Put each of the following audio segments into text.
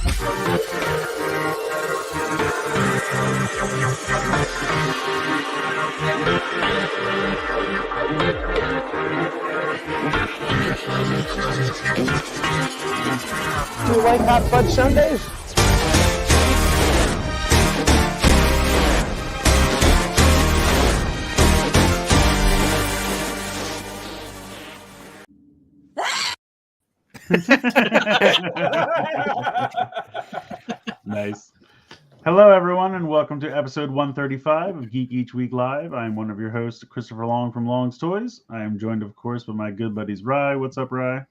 Do you like hot fudge sundaes? Nice. Hello, everyone, and welcome to episode 135 of Geek Each Week Live. I am one of your hosts, Christopher Long from Long's Toys. I am joined, of course, by my good buddies, Rye. What's up, Rye?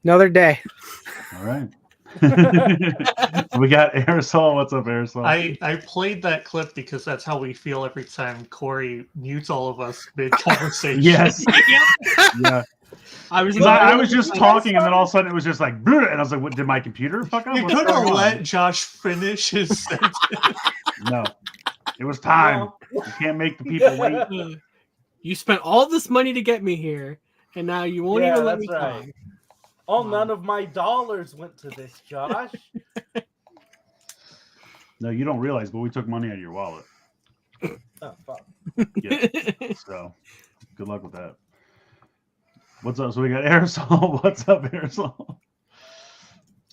Another day. All right. So we got Aresol. What's up, Aresol? I played that clip because that's how we feel every time Corey mutes all of us mid-conversation. Yes. Yeah. I was just talking, and then all of a sudden it was just like, and I was like, "What? Did my computer fuck up?" You could have let Josh finish his sentence. No, it was time. You can't make the people wait. You spent all this money to get me here, and now you won't even let me talk. None of my dollars went to this, Josh. No, you don't realize, but we took money out of your wallet. Oh, fuck. Yeah. So, good luck with that. What's up? So we got Aresol. What's up, Aresol?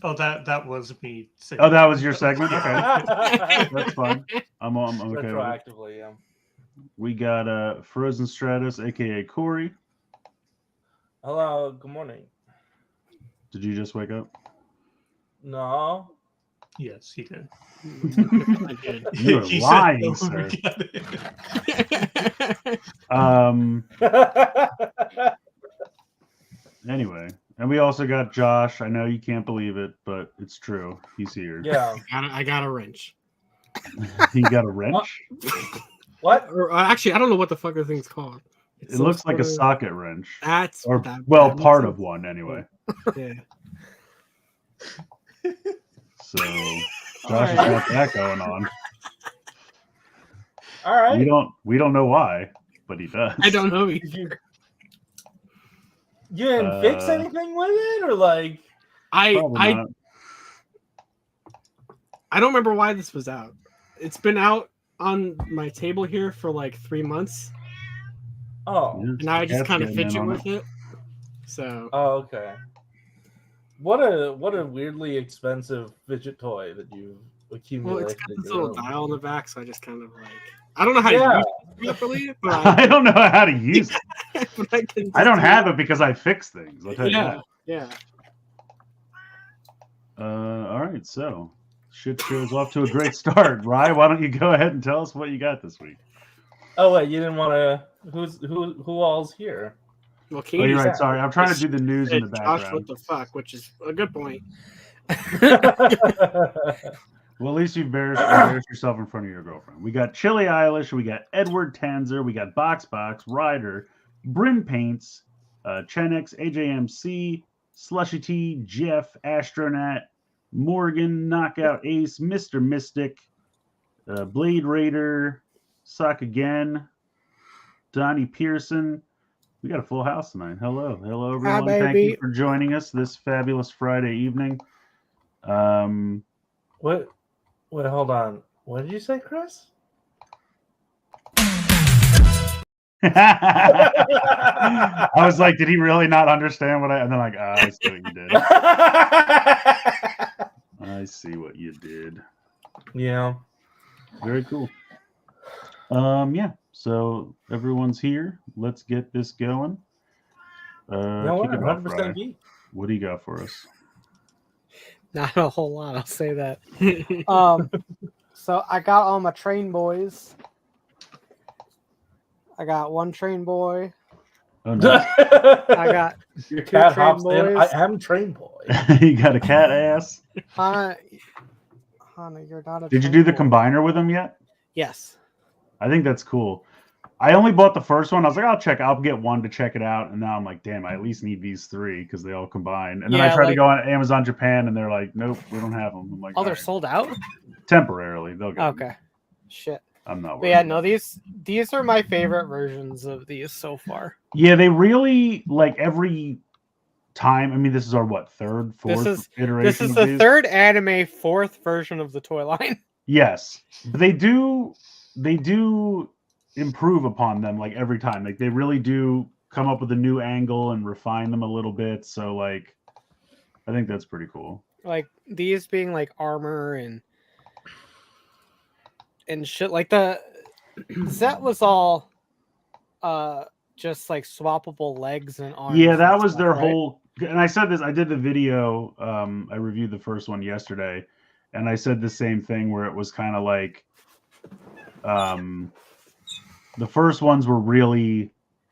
Oh, that was me. Oh, that was your segment? Okay. That's fine. I'm okay. Retroactively, yeah. We got Frozen Stratos, a.k.a. Corey. Hello, good morning. Did you just wake up? No. Yes, he did. I did. You're lying, sir. Anyway, and we also got Josh. I know you can't believe it, but it's true. He's here. Yeah. I got a wrench. He got a wrench? What? Or, actually, I don't know what the fuck the thing's called. It looks like a socket wrench. That's part of one anyway. Yeah. So Josh has got that going on. All right. We don't know why, but he does. I don't know either. You didn't fix anything with it, or like? I don't remember why this was out. It's been out on my table here for like 3 months. Oh. And now I just kind of fidget with it. So. Oh, okay. What a weirdly expensive fidget toy that you've accumulated. Well, it's got this little dial on the back, so I just kind of like. I don't know how to use it properly, but I don't know how to use it. But I don't have it because I fix things. I'll tell you that. Yeah. All right, so shit show's off to a great start. Rye, why don't you go ahead and tell us what you got this week? Oh wait, you didn't want to. Who all's here? Well, oh, you're right. Sorry, I'm trying to do the news in the background. Josh, what the fuck? Which is a good point. Well, at least you embarrassed yourself in front of your girlfriend. We got Chili Eilish, we got Edward Tanzer, we got Box Ryder, Brim Paints, Chenix, AJMC, Slushy T, Jeff, Astronaut, Morgan, Knockout Ace, Mr. Mystic, Blade Raider, Sock Again, Donnie Pearson. We got a full house tonight. Hello, everyone. Hi, thank you for joining us this fabulous Friday evening. What? Wait, hold on. What did you say, Chris? I was like, did he really not understand what and then like, I see what you did. I see what you did. Yeah. Very cool. Yeah. So everyone's here. Let's get this going. No, 100% geek. What do you got for us? Not a whole lot, I'll say that. So I got all my train boys. I got one train boy. Oh, no. I got your two cat train hops boys. in. I am train boy. You got a cat ass. Hannah, you're not a Did you train do the boy. combiner with him yet? Yes. I think that's cool. I only bought the first one. I was like, I'll get one to check it out. And now I'm like, damn, I at least need these three because they all combine. And then I tried to go on Amazon Japan and they're like, nope, we don't have them. I'm like, they're sold out? Temporarily. They'll get them. Okay. Shit. I'm not worried. But yeah, no, these are my favorite versions of these so far. Yeah, they really like every time. I mean, this is our what, third, fourth iteration. This is of the these? third anime, fourth version of the toy line. Yes, but they do improve upon them like every time. Like they really do come up with a new angle and refine them a little bit. So like, I think that's pretty cool. Like these being like armor and shit. Like the set was all just like swappable legs and arms. Yeah, that and was stuff, their right? whole. And I said this. I did the video. I reviewed the first one yesterday, and I said the same thing where it was kind of like, the first ones were really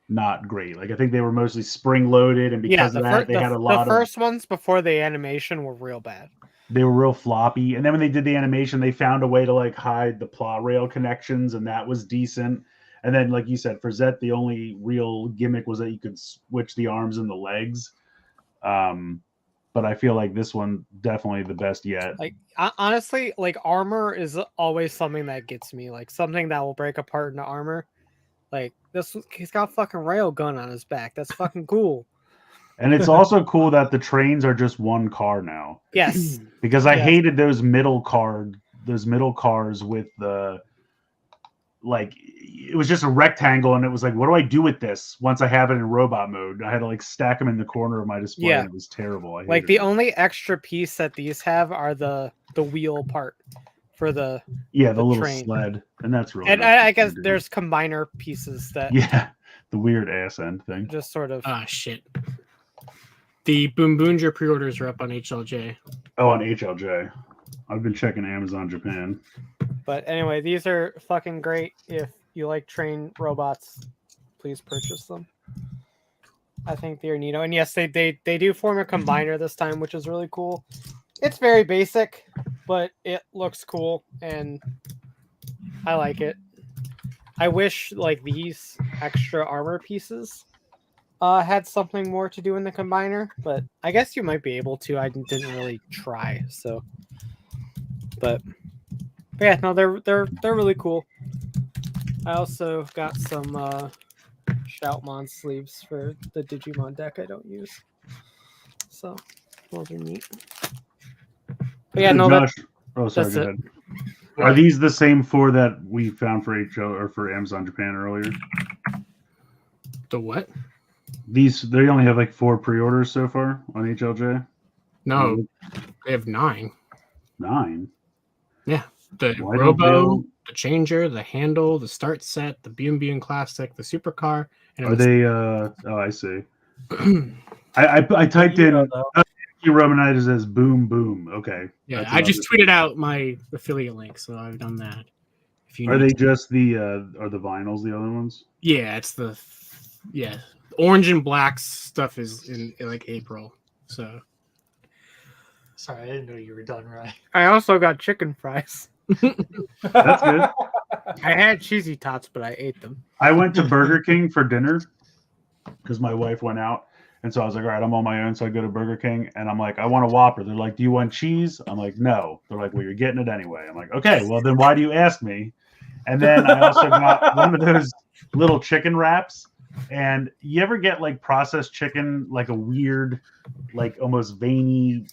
not great. Like I think they were mostly spring loaded, and because of that, they had a lot the first ones before the animation were real bad. They were real floppy. And then when they did the animation, they found a way to like hide the plow rail connections, and that was decent. And then, like you said, for Zet, the only real gimmick was that you could switch the arms and the legs. But I feel like this one definitely the best yet. Like honestly, like armor is always something that gets me. Like something that will break apart into armor. Like this, he's got a fucking rail gun on his back. That's fucking cool. And it's also cool that the trains are just one car now. Yes, Because I Yes. hated those middle cars with the like it was just a rectangle, and it was like, what do I do with this once I have it in robot mode? I had to like stack them in the corner of my display, Yeah. and it was terrible. I like hated the it. only extra piece that these have are the wheel part for the the the little train. sled, and that's really and nice I to guess do. there's combiner pieces that yeah, the weird ass end thing. just sort of Ah, shit. The Boom Boonja pre-orders are up on HLJ. Oh, on HLJ. I've been checking Amazon Japan. But anyway, these are fucking great. If you like train robots, please purchase them. I think they're neato. And yes, they do form a combiner this time, which is really cool. It's very basic, but it looks cool and I like it. I wish like these extra armor pieces had something more to do in the combiner, but I guess you might be able to. I didn't really try, so. But yeah, no, they're really cool. I also got some Shoutmon sleeves for the Digimon deck I don't use, so those are neat. But yeah, no, Josh. Oh, sorry. that's Go it. ahead. Are these the same four that we found for HL or for Amazon Japan earlier? The what? They only have like 4 pre-orders so far on HLJ. No, they have 9. 9. Yeah, the Why don't they Robo, all- the Changer, the Handle, the Start Set, the Boom Boom Classic, the Supercar, and Are they? Oh, I see. I typed You in don't know. Romanizers as boom boom. Okay. yeah, That's I just another- tweeted out my affiliate link, so I've done that. If you Are need they to- just the are the vinyls the other ones? Yeah, it's the orange and black stuff is in like April. So Sorry, I didn't know you were done, right? I also got chicken fries. That's good. I had cheesy tots, but I ate them. I went to Burger King for dinner because my wife went out. And so I was like, all right, I'm on my own. So I go to Burger King and I'm like, I want a Whopper. They're like, do you want cheese? I'm like, no. They're like, well, you're getting it anyway. I'm like, okay, well, then why do you ask me? And then I also got one of those little chicken wraps. And you ever get like processed chicken, like a weird, like almost veiny,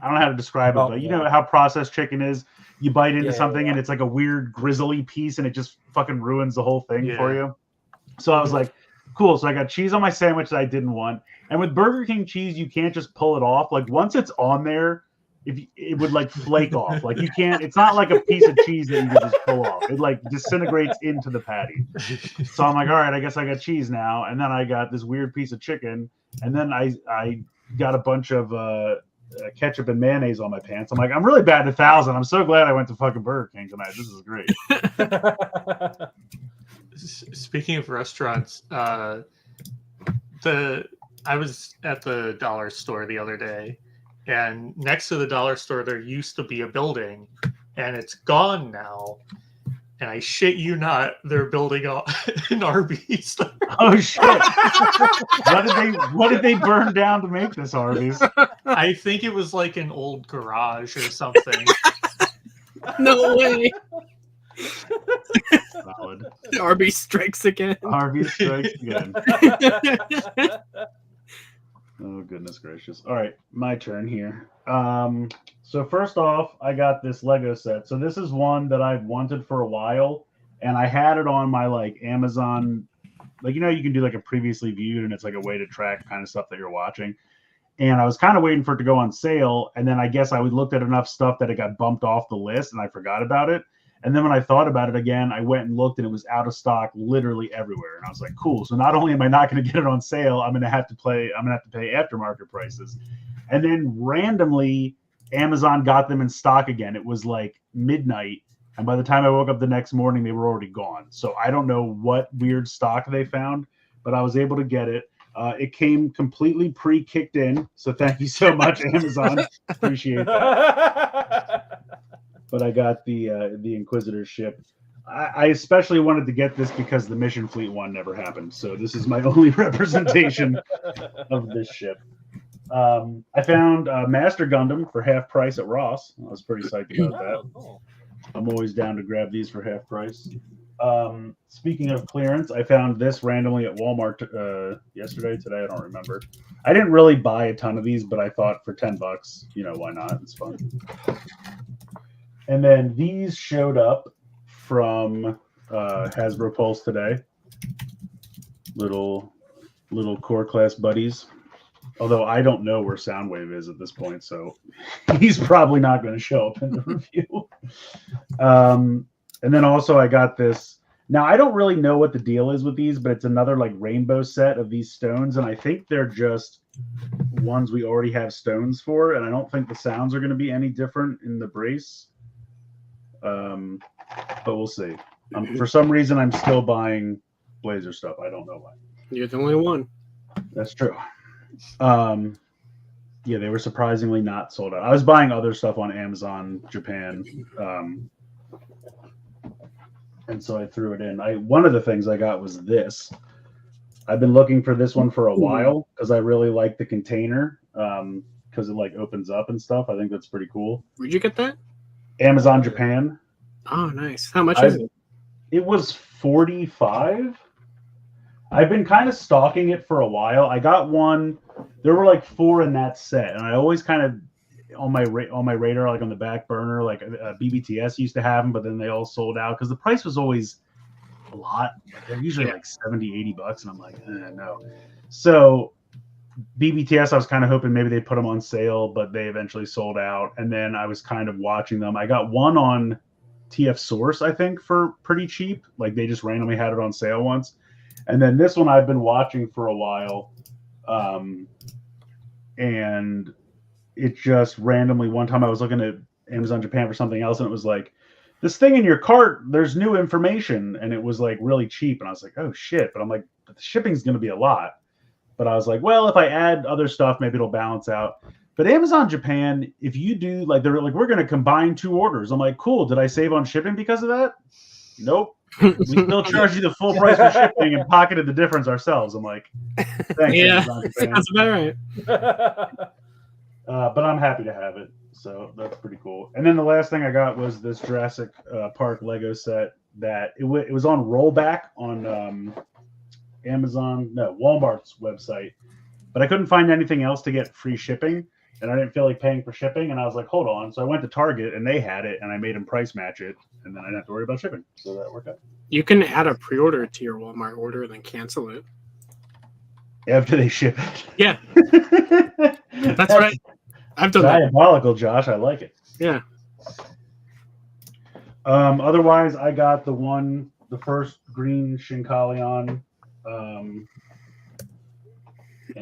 I don't know how to describe it, Oh, but you yeah. know how processed chicken is? You bite into Yeah, something yeah. and it's like a weird grizzly piece and it just fucking ruins the whole thing for Yeah. you. So I was like, cool. So I got cheese on my sandwich that I didn't want. And with Burger King cheese, you can't just pull it off. Like once it's on there, it would like flake off. Like you can't, it's not like a piece of cheese that you can just pull off. It like disintegrates into the patty. So I'm like, all right, I guess I got cheese now. And then I got this weird piece of chicken. And then I got a bunch of ketchup and mayonnaise on my pants. I'm like, I'm really bad at 1,000. I'm so glad I went to fucking Burger King tonight. This is great. Speaking of restaurants, I was at the dollar store the other day, and next to the dollar store there used to be a building, and it's gone now. And I shit you not, they're building an Arby's. Oh shit! What did they burn down to make this Arby's? I think it was like an old garage or something. no way. Solid. Arby strikes again. Arby's strikes again. Oh, goodness gracious. All right, my turn here. So first off, I got this Lego set. So this is one that I've wanted for a while, and I had it on my like Amazon, like you can do like a previously viewed, and it's like a way to track kind of stuff that you're watching. And I was kind of waiting for it to go on sale, and then I guess I looked at enough stuff that it got bumped off the list, and I forgot about it. And then when I thought about it again, I went and looked, and it was out of stock literally everywhere. And I was like, cool. So not only am I not going to get it on sale, I'm going to have to pay aftermarket prices. And then randomly, Amazon got them in stock again. It was like midnight, and by the time I woke up the next morning, they were already gone. So I don't know what weird stock they found, but I was able to get it. It came completely pre-kicked in, so thank you so much, Amazon. Appreciate that. But I got the Inquisitor ship. I especially wanted to get this because the Mission Fleet one never happened. So this is my only representation of this ship. I found Master Gundam for half price at Ross. I was pretty psyched about that. Cool. I'm always down to grab these for half price. Speaking of clearance, I found this randomly at Walmart today. I don't remember. I didn't really buy a ton of these, but I thought for $10, why not? It's fun. And then these showed up from Hasbro Pulse today. Little core class buddies. Although I don't know where Soundwave is at this point, so he's probably not going to show up in the review. And then also I got this. Now I don't really know what the deal is with these, but it's another like rainbow set of these stones, and I think they're just ones we already have stones for, and I don't think the sounds are going to be any different in the brace. But we'll see. For some reason, I'm still buying Blazer stuff. I don't know why. You're the only one. That's true. Yeah, they were surprisingly not sold out. I was buying other stuff on Amazon Japan, and so I threw it in. One of the things I got was this. I've been looking for this one for a while because I really like the container because it like opens up and stuff. I think that's pretty cool. Where'd you get that? Amazon Japan. Oh, nice. How much is it? It was $45. I've been kind of stalking it for a while. I got one. There were like 4 in that set, and I always kind of on my radar, like on the back burner. Like BBTS used to have them, but then they all sold out because the price was always a lot. They're usually like $70-$80, and I'm like, no. So BBTS, I was kind of hoping maybe they put them on sale, but they eventually sold out. And then I was kind of watching them. I got one on TF Source, I think, for pretty cheap. Like they just randomly had it on sale once. And then this one I've been watching for a while. And it just randomly, one time I was looking at Amazon Japan for something else, and it was like, this thing in your cart, there's new information. And it was like really cheap. And I was like, oh shit. But I'm like, but the shipping's going to be a lot. But I was like, well, if I add other stuff, maybe it'll balance out. But Amazon Japan, if you do, like, they're like, we're going to combine 2 orders. I'm like, cool. Did I save on shipping because of that? Nope. We still charge you the full price for shipping and pocketed the difference ourselves. I'm like, thanks. Yeah, Amazon Japan. that's about right. But I'm happy to have it. So that's pretty cool. And then the last thing I got was this Jurassic Park Lego set that it was on rollback on Walmart's website, but I couldn't find anything else to get free shipping, and I didn't feel like paying for shipping, and I was like, hold on. So I went to Target and they had it, and I made them price match it, and then I didn't have to worry about shipping. So that worked out. You can add a pre-order to your Walmart order and then cancel it. After they ship it. Yeah. That's right. I've done that. Diabolical, Josh. I like it. Yeah. Otherwise, I got the first green Shinkalion. And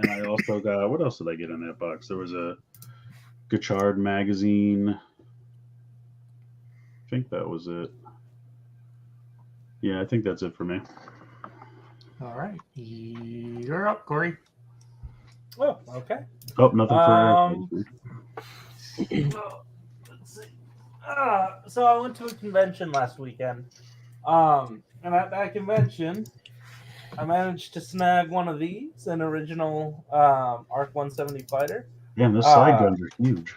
I also got, what else did I get in that box? There was a Gachard magazine. I think that was it. Yeah, I think that's it for me. All right. You're up, Corey. Oh, okay. Oh, nothing for Let's see. So I went to a convention last weekend. And at that convention, I managed to snag one of these, an original Arc 170 fighter. Yeah, those side guns are huge.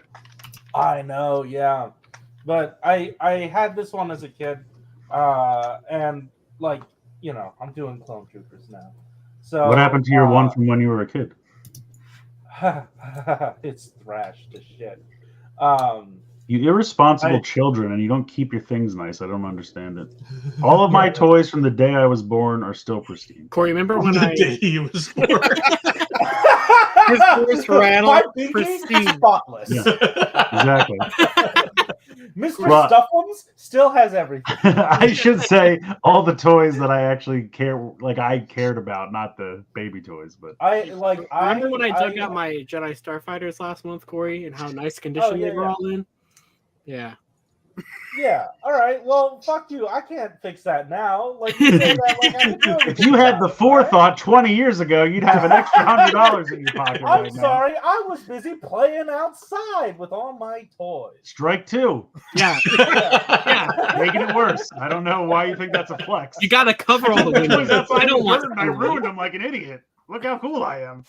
I know, yeah. But I had this one as a kid, and like, I'm doing Clone Troopers now. So what happened to your one from when you were a kid? It's thrashed to shit. You irresponsible I- children, and you don't keep your things nice. I don't understand it. All of my toys from the day I was born are still pristine. Corey, remember when the I day he was born. His voice rattle, My pinky, pristine. spotless. Yeah. Exactly. Mr. Well- Stuffums still has everything. I should say all the toys that I actually cared about, not the baby toys. But remember when I dug out my Jedi Starfighters last month, Corey, and how nice condition yeah, they were yeah. all in? Yeah. Yeah, all right. Well, fuck you. I can't fix that now. Like, you say that like I can do if anything you had about the it, forethought 20 years ago, you'd have an extra $100 in your pocket I'm right now. sorry. I was busy playing outside with all my toys. Strike two. Yeah. Yeah. Making it worse. I don't know why you think that's a flex. You gotta cover all the I windows. was outside I don't and want burned. I ruined them like an idiot. Look how cool I am.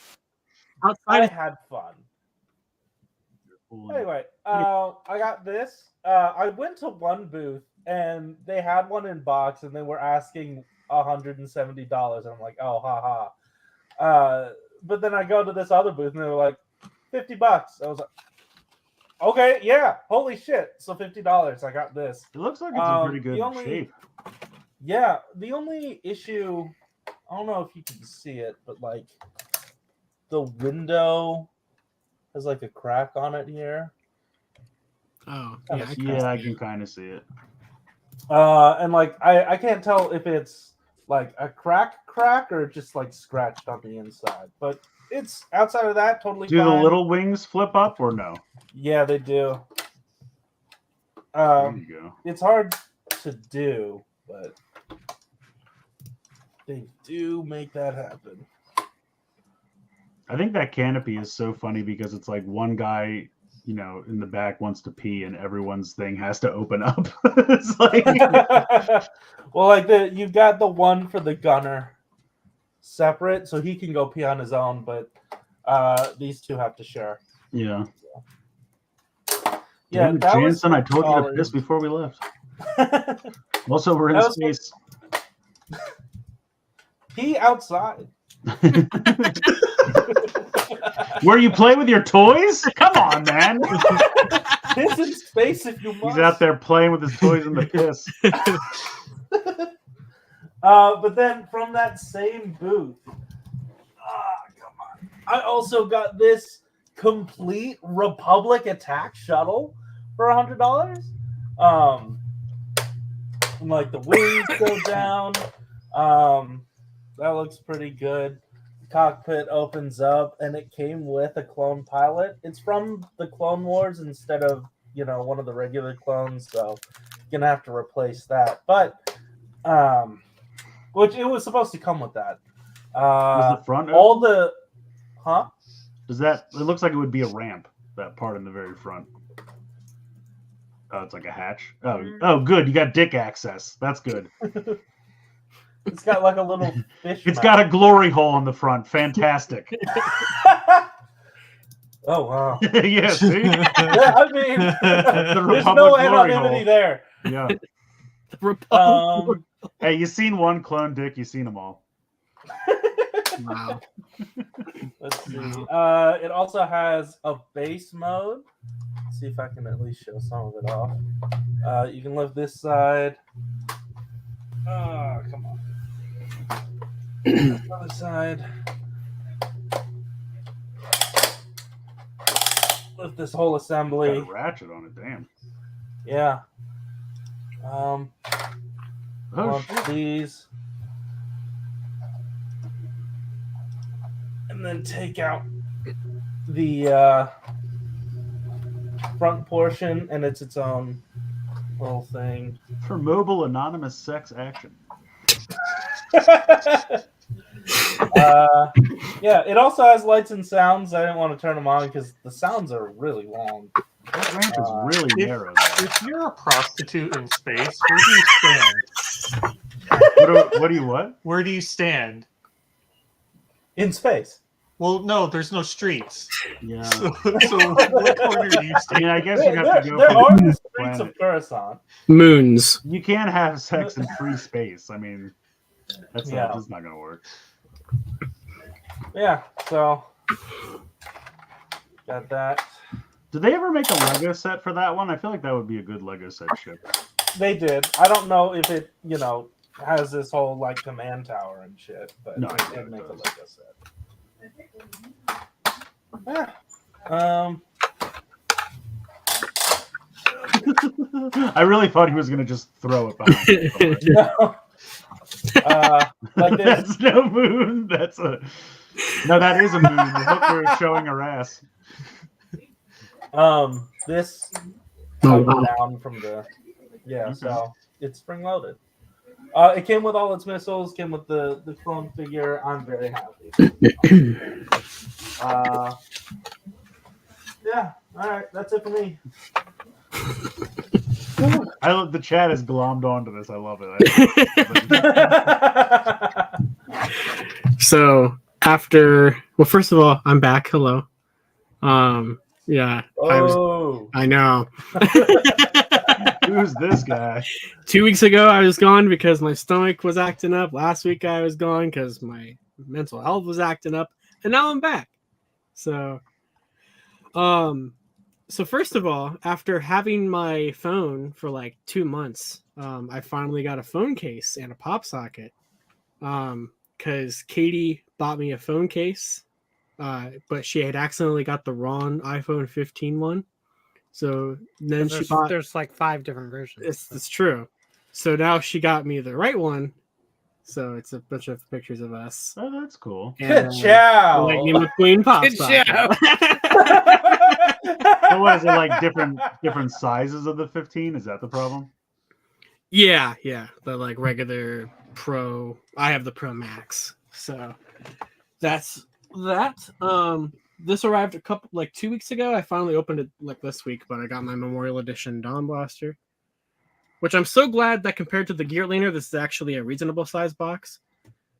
I outside. had fun. Anyway, I got this. I went to one booth and they had one in box and they were asking $170. And I'm like, oh, haha. But then I go to this other booth and they were like, $50. I was like, okay, yeah, holy shit. So $50. I got this. It looks like it's in pretty good the only- shape. Yeah, the only issue, I don't know if you can see it, but like the window has like a crack on it here. Oh, Kinda yeah. Yeah, I can kind of see it. And like I can't tell if it's like a crack or just like scratched on the inside. But it's outside of that totally Do fine. the little wings flip up or no? Yeah, they do. There you go. It's hard to do, but they do make that happen. I think that canopy is so funny because it's like one guy, you know, in the back wants to pee and everyone's thing has to open up. It's like Well, like you've got the one for the gunner separate, so he can go pee on his own, but these two have to share. yeah. Yeah, Damn, that was Jansen, I told you to $6. piss before we left. Also, we're in That was space. Pee outside. Where you play with your toys? Come on, man. Piss in space if you must. He's out there playing with his toys in the piss. But then from that same booth, come on. I also got this complete Republic attack shuttle for $100. And like the wings go down. That looks pretty good. The cockpit opens up and it came with a clone pilot. It's from the Clone Wars instead of, you know, one of the regular clones, so you're gonna have to replace that. But which it was supposed to come with that. Is the front All the Does that? It looks like it would be a ramp. That part in the very front. Oh, it's like a hatch. Oh, good. You got dick access. That's good. it's got like a little fish. It's got a glory hole in the front. Fantastic. Oh wow. Yeah. See. Yeah, I mean, the there's Republic no glory anonymity hole. there. Yeah. Hey, you seen one clone dick? You seen them all. Wow. Let's see. It also has a base mode. Let's see if I can at least show some of it off. You can lift this side. Oh, come on. Other side. Lift this whole Got assembly. a ratchet on it. Damn. Yeah. Oh Launch shit. these. And then take out the front portion, and it's its own little thing. For mobile anonymous sex action. Yeah, it also has lights and sounds. I didn't want to turn them on because the sounds are really long. That ramp is really if- narrow. Though. If you're a prostitute in space, where do you stand? What do you what? Where do you stand? In space. Well, no, there's no streets. Yeah. So what corner do you I stand? mean, I guess There, you have to go. there from are the planet streets to of Coruscant. Moons. You can't have sex in free space. I mean, that's Yeah. not going to work. Yeah, so got that. Did they ever make a Lego set for that one? I feel like that would be a good Lego set ship. They did. I don't know if it, has this whole like command tower and shit, but No, they did make a Lego set. Yeah. I really thought he was gonna just throw it behind. No. Like this. That's no moon. No, that is a moon. The hooker is showing her ass. This Oh, comes wow. down from the Okay. so it's spring loaded. It came with all its missiles, came with the clone figure. I'm very happy. Yeah, all right, that's it for me. The chat is glommed onto this. I love it. So first of all, I'm back. Hello. Yeah. Oh, I know. Who's this guy? 2 weeks ago I was gone because my stomach was acting up. Last week I was gone because my mental health was acting up, and now I'm back. So first of all, after having my phone for like 2 months, I finally got a phone case and a pop socket. Because Katie bought me a phone case, but she had accidentally got the wrong iPhone 15 one. So then There's like 5 different versions. It's true. So now she got me the right one. So it's a bunch of pictures of us. Oh, that's cool. good job. Lightning McQueen pop Good socket. job. So what is it like? Different sizes of the 15? Is that the problem? Yeah. The like regular Pro. I have the Pro Max. So that's that. This arrived 2 weeks ago. I finally opened it like this week, but I got my Memorial Edition Dawn Blaster, which I'm so glad that compared to the Gear Leaner, this is actually a reasonable size box.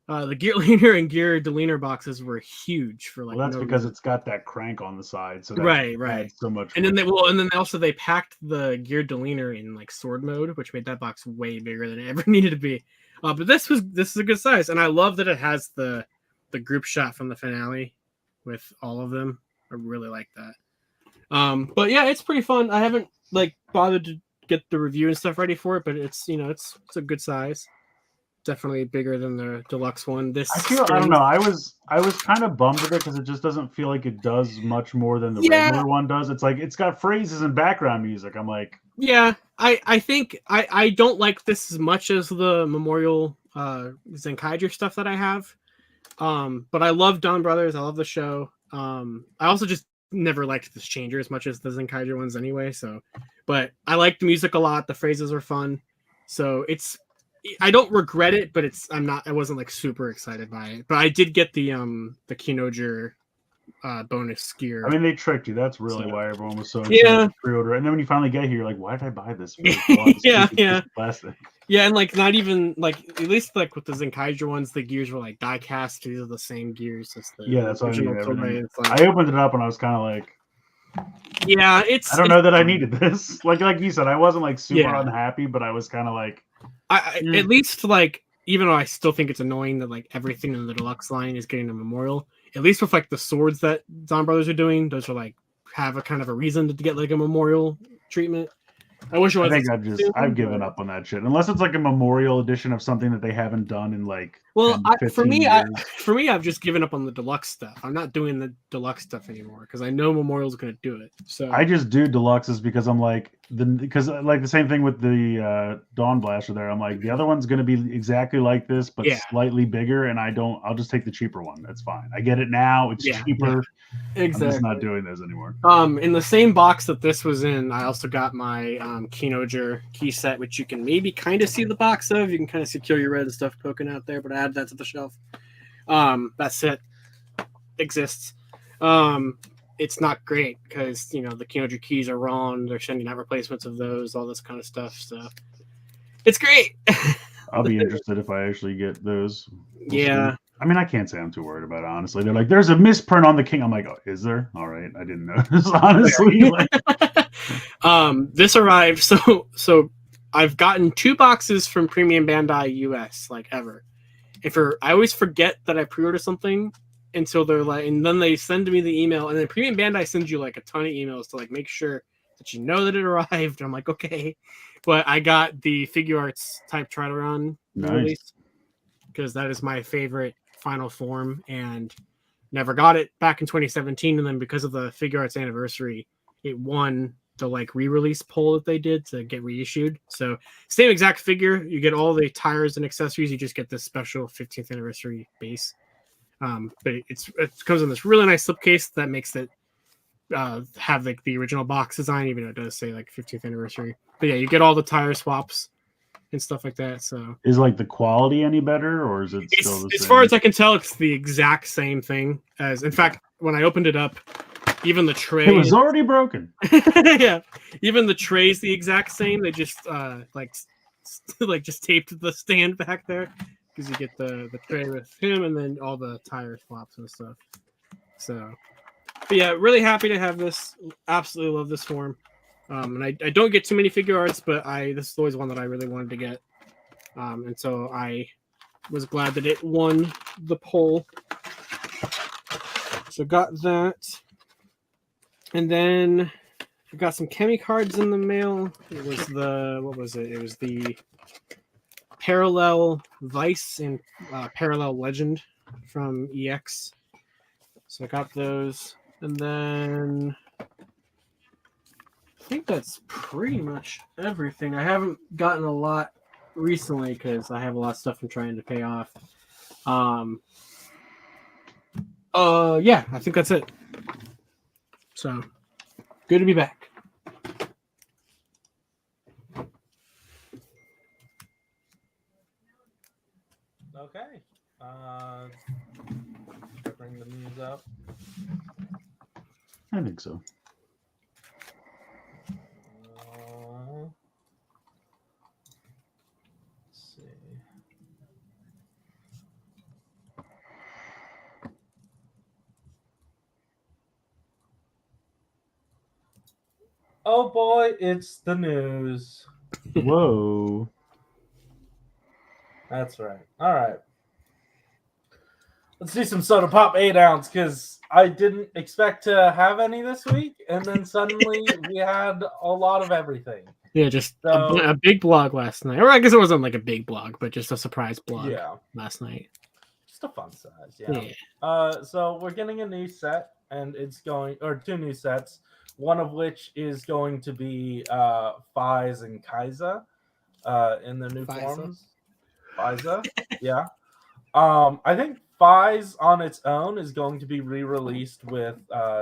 The Gear Leaner and Gear Deleaner boxes were huge for like. Well, that's no because reason. it's got that crank on the side, so that Right. adds so much. And then they packed the Gear Deleaner in like sword mode, which made that box way bigger than it ever needed to be. But this is a good size, and I love that it has the group shot from the finale with all of them. I really like that. But yeah, it's pretty fun. I haven't like bothered to get the review and stuff ready for it, but it's it's a good size. Definitely bigger than the deluxe one. I don't know. I was kind of bummed with it because it just doesn't feel like it does much more than the regular one does. It's like it's got phrases and background music. I'm like, yeah, I think I don't like this as much as the Memorial Zenkaiger stuff that I have. But I love Dawn Brothers. I love the show. I also just never liked this changer as much as the Zenkaiger ones anyway. So, but I like the music a lot. The phrases are fun. So I don't regret it, but I wasn't like super excited by it. But I did get the Kinoger bonus gear. I mean, they tricked you. That's really why everyone was so Yeah. excited to pre-order. And then when you finally get here, you're like, why did I buy this? Yeah. Plastic. Yeah, and like not even like at least like with the Zenkaiger ones, the gears were like die cast. These are the same gears as the That's what I mean. toy. It's like, I opened it up and I was kind of like, yeah, I don't know that I needed this. Like you said, I wasn't like super Yeah. unhappy, but I was kind of like, at least like even though I still think it's annoying that like everything in the deluxe line is getting a memorial. At least with like the swords that Dawn Brothers are doing, those are like have a kind of a reason to get like a memorial treatment. I wish it was. I think I've given up on that shit unless it's like a memorial edition of something that they haven't done in like. Well, 10, for 15 me, years. I've just given up on the deluxe stuff. I'm not doing the deluxe stuff anymore because I know Memorial's going to do it. So I just do deluxes because I'm like the same thing with the Dawn Blaster there. I'm like the other one's going to be exactly like this but slightly bigger, and I'll just take the cheaper one. That's fine. I get it now. It's cheaper. Exactly. I'm just not doing those anymore. In the same box that this was in, I also got my Kinoger key set, which you can maybe kind of see the box of. You can kind of see Kill Your Red and stuff poking out there, but I added that to the shelf. That set exists. It's not great because the Kinoger keys are wrong. They're sending out replacements of those, all this kind of stuff. So it's great. I'll be interested if I actually get those. Yeah. See. I mean, I can't say I'm too worried about it, honestly. They're like, there's a misprint on the king. I'm like, oh, is there? All right. I didn't notice, honestly. This arrived. So I've gotten 2 boxes from Premium Bandai US, like ever. I always forget that I pre-ordered something, And so they're like, and then they send me the email, and then Premium Bandai sends you like a ton of emails to like make sure that you know that it arrived. I'm like, okay, but I got the Figure Arts Type Trideron release because that is my favorite final form, and never got it back in 2017. And then because of the Figure Arts anniversary, it won the like re-release poll that they did to get reissued. So same exact figure, you get all the tires and accessories. You just get this special 15th anniversary base. But it comes in this really nice slipcase that makes it have like the original box design, even though it does say like 15th anniversary. But yeah, you get all the tire swaps and stuff like that. So is like the quality any better, or is it still the same? As far as I can tell, it's the exact same thing as. In fact, when I opened it up, even the tray, it was already broken. Yeah, even the tray's the exact same. They just like just taped the stand back there because you get the tray with him and then all the tire swaps and stuff. So, but yeah, really happy to have this. Absolutely love this form. And I don't get too many figure arts, but this is always one that I really wanted to get. And so I was glad that it won the poll. So got that. And then I got some Chemi cards in the mail. It was what was it? It was the Parallel Vice and Parallel Legend from EX. So I got those. And then I think that's pretty much everything. I haven't gotten a lot recently because I have a lot of stuff I'm trying to pay off. Yeah, I think that's it. So good to be back. Okay. Bring the news up. I think so. Let's see. Oh boy, it's the news. Whoa. That's right. All right. Let's do some soda pop 8 ounce because I didn't expect to have any this week, and then suddenly we had a lot of everything. Yeah, just a big blog last night. Or I guess it wasn't like a big blog, but just a surprise blog last night. Just a fun size, yeah. So we're getting a new set, and it's going, or 2 new sets, one of which is going to be Fize and Kaiza in the new forms. Fiza, yeah. I think Fize on its own is going to be re-released with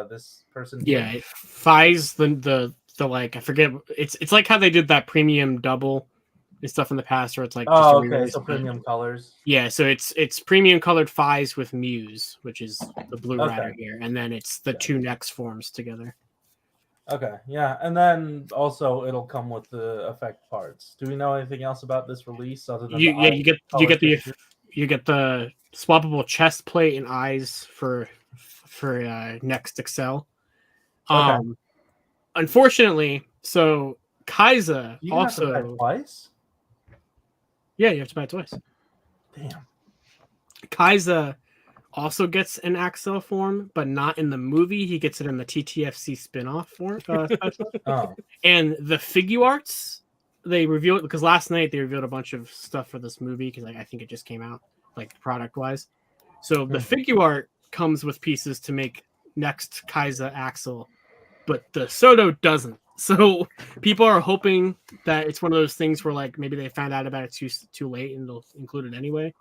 this person. Yeah, Fize the like I forget. It's like how they did that premium double and stuff in the past, where it's like just okay, so premium colors. Yeah, so it's premium colored Fize with Muse, which is the blue rider here, and then it's the 2 next forms together. Okay, yeah, and then also it'll come with the effect parts. Do we know anything else about this release other than you get the swappable chest plate and eyes for next Excel. Unfortunately, so Kaiza you also have to buy twice. Yeah, you have to buy it twice. Damn. Kaiza also gets an Axel form, but not in the movie. He gets it in the TTFC spin-off form. And the figure arts, they revealed, because last night they revealed a bunch of stuff for this movie, because I think it just came out, like product-wise. So the figure art comes with pieces to make next Kaiza Axel, but the Soto doesn't. So people are hoping that it's one of those things where like maybe they found out about it too late and they'll include it anyway.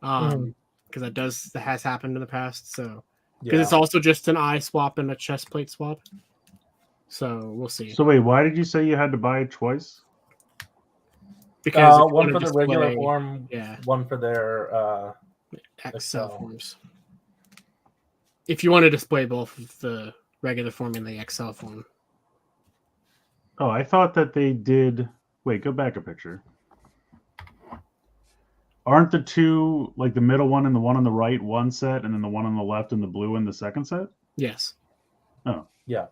Because that has happened in the past. So because it's also just an eye swap and a chest plate swap. So we'll see. So wait, why did you say you had to buy it twice? Because one for the regular form, one for their XL forms. If you want to display both the regular form and the XL form. Oh, I thought that they did. Wait, go back a picture. Aren't the 2, like the middle one and the one on the right, one set, and then the one on the left and the blue in the second set? Yes. Oh. Yeah.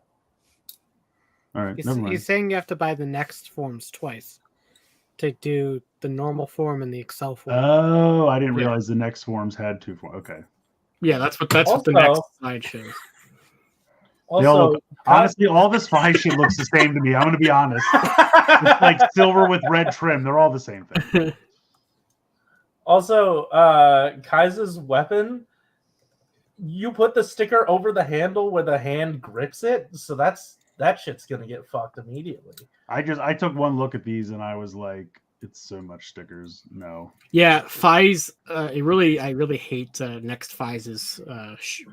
All right, never mind. He's saying you have to buy the next forms twice to do the normal form and the Excel form. Oh, I didn't realize the next forms had 2 forms. Okay. Yeah, that's what the Also- next slide shows. They all Also, look, honestly, all this Fi shit looks the same to me. I'm gonna be honest. It's like silver with red trim. They're all the same thing. Also, Kai's weapon, you put the sticker over the handle where the hand grips it, so that shit's gonna get fucked immediately. I took one look at these and I was like, it's so much stickers. No. Yeah, Fi's. I really hate Next Fi's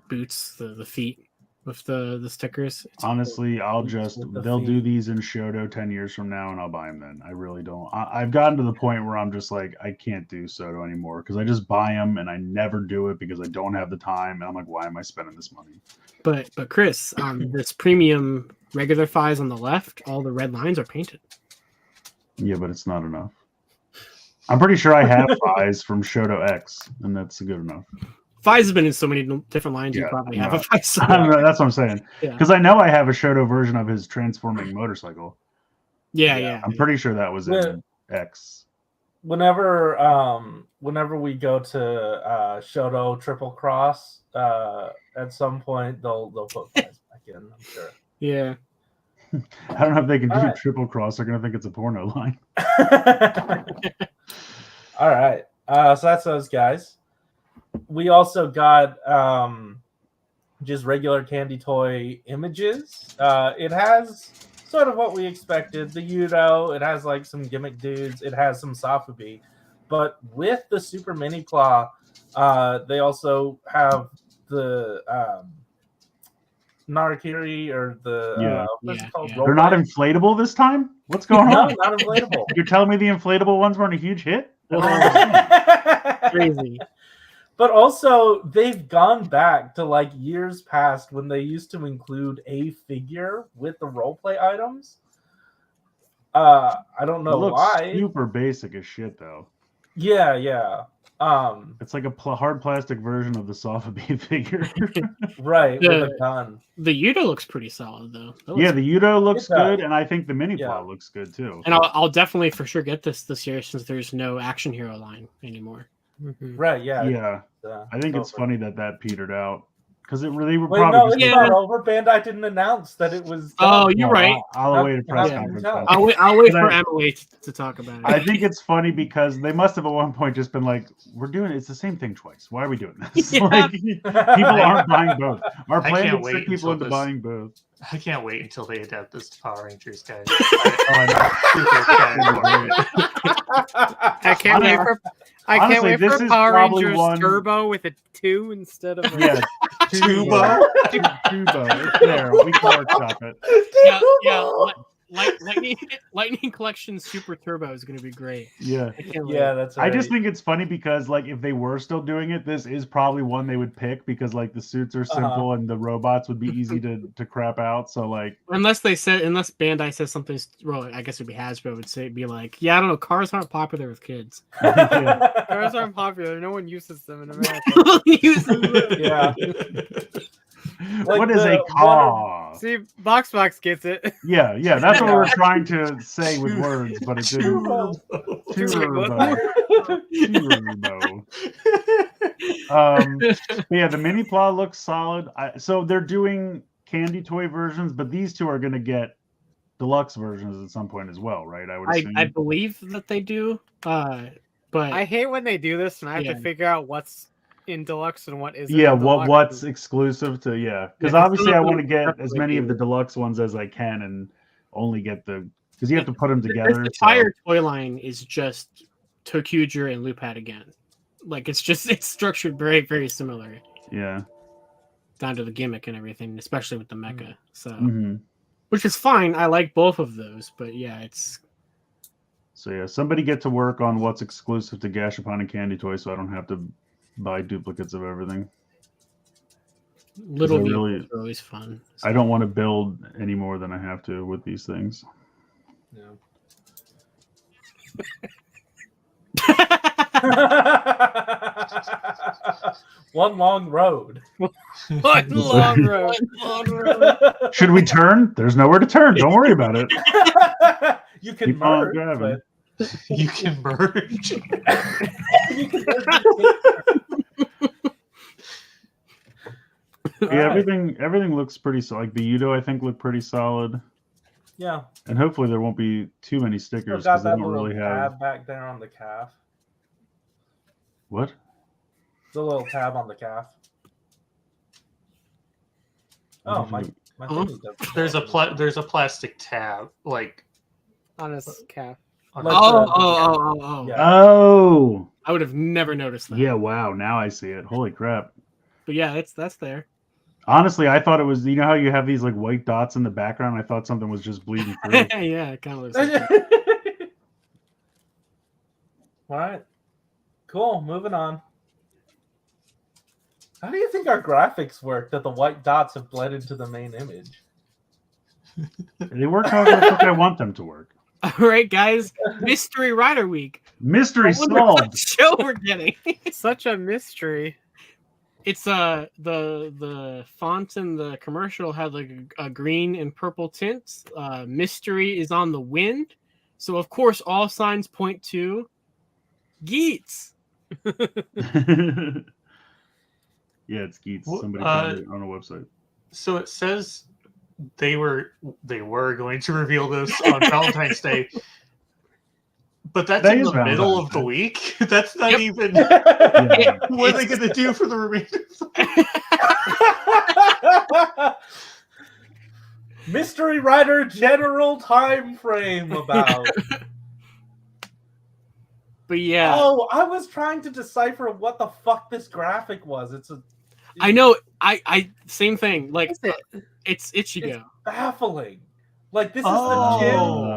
boots, the feet with the stickers. It's Honestly, they'll do these in Shoto 10 years from now and I'll buy them then. I really don't. I've gotten to the point where I'm just like, I can't do Soto anymore because I just buy them and I never do it because I don't have the time. And I'm like, why am I spending this money? But Chris, this premium regular Fi's on the left, all the red lines are painted. Yeah, but it's not enough. I'm pretty sure I have Fi's from Shoto X and that's good enough. Fi's has been in so many different lines. You Yeah, probably no. have a Fi's. I don't know, that's what I'm saying. Yeah. Because I know I have a Shoto version of his transforming motorcycle. Yeah. I'm pretty sure that was in X. Whenever we go to Shoto Triple Cross, at some point they'll put Kai's back in, I'm sure. Yeah. I don't know if they can do Alright. triple cross. They're gonna think it's a porno line. All right. So that's those guys. We also got just regular candy toy images. It has sort of what we expected. The Yudo, it has like some gimmick dudes, it has some Safubi. But with the Super Mini Claw, they also have the Narakiri or the what's it called? Yeah. They're not inflatable this time? What's going No, on? not inflatable. You're telling me the inflatable ones weren't a huge hit? Crazy. But also, they've gone back to like years past when they used to include a figure with the roleplay items. I don't It know looks why. super basic as shit, though. Yeah. It's like a hard plastic version of the Softbee figure. Right, with a gun. The Yudo looks pretty solid though. That Yeah, looks- the Yudo looks It does. good, and I think the Mini Yeah. Plow looks good too. and I'll definitely for sure get this year since there's no action hero line anymore. Mhm. Right, yeah. Yeah, I think it's over. funny that petered out because they were Wait, probably no, just it's Yeah. not over. Bandai didn't announce that it was. Oh, done. you're right. I'll await a press Yeah. conference. Yeah. I'll wait But for I- Emily to talk about it. I think it's funny because they must have at one point just been like, "We're doing it's the same thing twice. Why are we doing this?" Yeah. Like, people aren't buying both. Our I plan can't is to wait trick people until into this- buying both. I can't wait until they adapt this to Power Rangers, guys. I can't wait for Honestly, this for is Power probably Rangers one- Turbo with a 2 instead of a Yeah, Tubo? Tubo. It's there. We can workshop it. Lightning Collection Super Turbo is going to be great. Yeah. I can't wait. Yeah, that's right. I just think it's funny because, like, if they were still doing it, this is probably one they would pick because, like, the suits are simple and the robots would be easy to crap out. So, like, Unless Bandai says something, well, I guess it'd be Hasbro would be like, yeah, I don't know, cars aren't popular with kids. yeah. cars aren't popular. No one uses them in America. Yeah. Like what is the a car? See, Box gets it. Yeah, that's what we're trying to say with words, but it didn't. Turbo. Turbo. Yeah, the Mini Plow looks solid. So they're doing candy toy versions, but these two are going to get deluxe versions at some point as well, right? I would assume. I believe that they do, but I hate when they do this and I have Yeah. to figure out what's in deluxe and what isn't. Yeah, in deluxe. what's exclusive to because 'cause obviously some I of want to them get as many of the deluxe ones as I can and only get because you have to put them together. the so- entire toy line is just Tokuger and Lupad again. Like it's structured very, very similar Yeah. down to the gimmick and everything, especially with the mecha. So, hmm which is fine. I like both of those, but yeah, it's So yeah, somebody get to work on what's exclusive to Gashapon and Candy Toy, so I don't have to buy duplicates of everything. little I vehicles really- are always fun. I don't want to build any more than I have to with these things. One long road. One long road. Should we turn? There's nowhere to turn. Don't worry about it. You can Keep on merge, driving. but You can merge. you can merge Yeah, Alright. everything looks pretty solid. Like the Yudo, I think, looked pretty solid. Yeah. And hopefully there won't be too many Still stickers got because they that don't little really tab have back there on the calf. what? The little tab on the calf. Oh, my Oh. thingy doesn't There's show a up. there's a plastic tab like on his calf. on Like Oh. Yeah. Oh, I would have never noticed that. yeah! Wow, now I see it. Holy crap! But yeah, that's there. Honestly, I thought it was. You know how you have these like white dots in the background? I thought something was just bleeding through. Yeah, it kind of looks like that. All right. Cool. Moving on. How do you think our graphics work that the white dots have bled into the main image? They work how the fuck I want them to work. All right, guys. Mystery Rider Week. Mystery I wonder what solved. show we're getting. Such a mystery. It's the font in the commercial had like a green and purple tints. Mystery is on the wind, so of course all signs point to Geeks. Yeah, it's Geets. Well, Somebody found it on a website. so it says they were going to reveal this on Valentine's Day. But that's That in is the middle Valentine's of the Day. week. That's not Yep. even Yeah. what are they gonna do for the remainder of the Mystery Rider general time frame about. But yeah, Oh, I was trying to decipher what the fuck this graphic was. It's I know. I same thing. Like Is it? it's Ichigo. baffling. Like this is Oh. the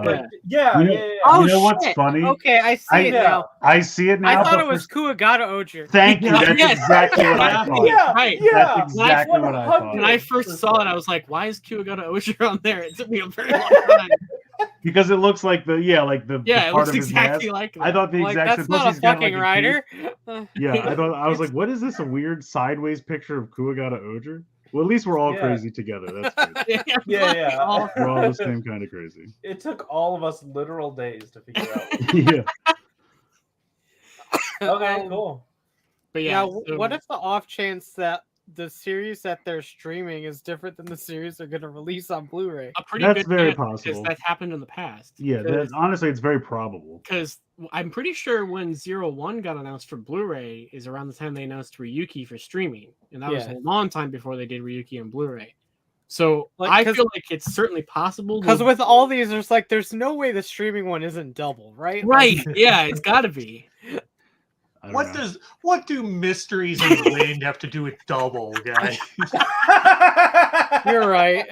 gym. Like, yeah, You know- yeah. Oh, You know what's shit. funny? Okay, I see it Yeah. now. I see it now. I thought but it was for- Kuwagata Oger. Thank you. That's Yes. exactly what I Yeah. thought. Yeah, Right. yeah. That's exactly what I thought. When I first saw it, I was like, "Why is Kuwagata Oger on there?" It took me a very long time. Because it looks like the Yeah, the it part looks of his exactly mask. like that. I thought the Like, exact that's same. Plus not a he's got, fucking like, a rider. Yeah, I was like, what is this? A weird sideways picture of Kuwagata Oger? Well, at least we're all Yeah. crazy together. That's good. Yeah. Oh, We're all the same kind of crazy. It took all of us literal days to figure out. Yeah. Okay, cool. but yeah, Now, so- what if the off chance that the series that they're streaming is different than the series they're going to release on Blu-ray? a pretty That's good very chance, because possible. that's happened in the past. Yeah, that, honestly, it's very probable. Because I'm pretty sure when 01 got announced for Blu-ray is around the time they announced Ryuki for streaming, and that was Yeah. a long time before they did Ryuki on Blu-ray. So Like, I 'cause- feel like it's certainly possible. Because with all these, there's no way the streaming one isn't double, right? right, yeah, it's got to be. I don't know. what do mysteries in the wind have to do with double, guys? You're right.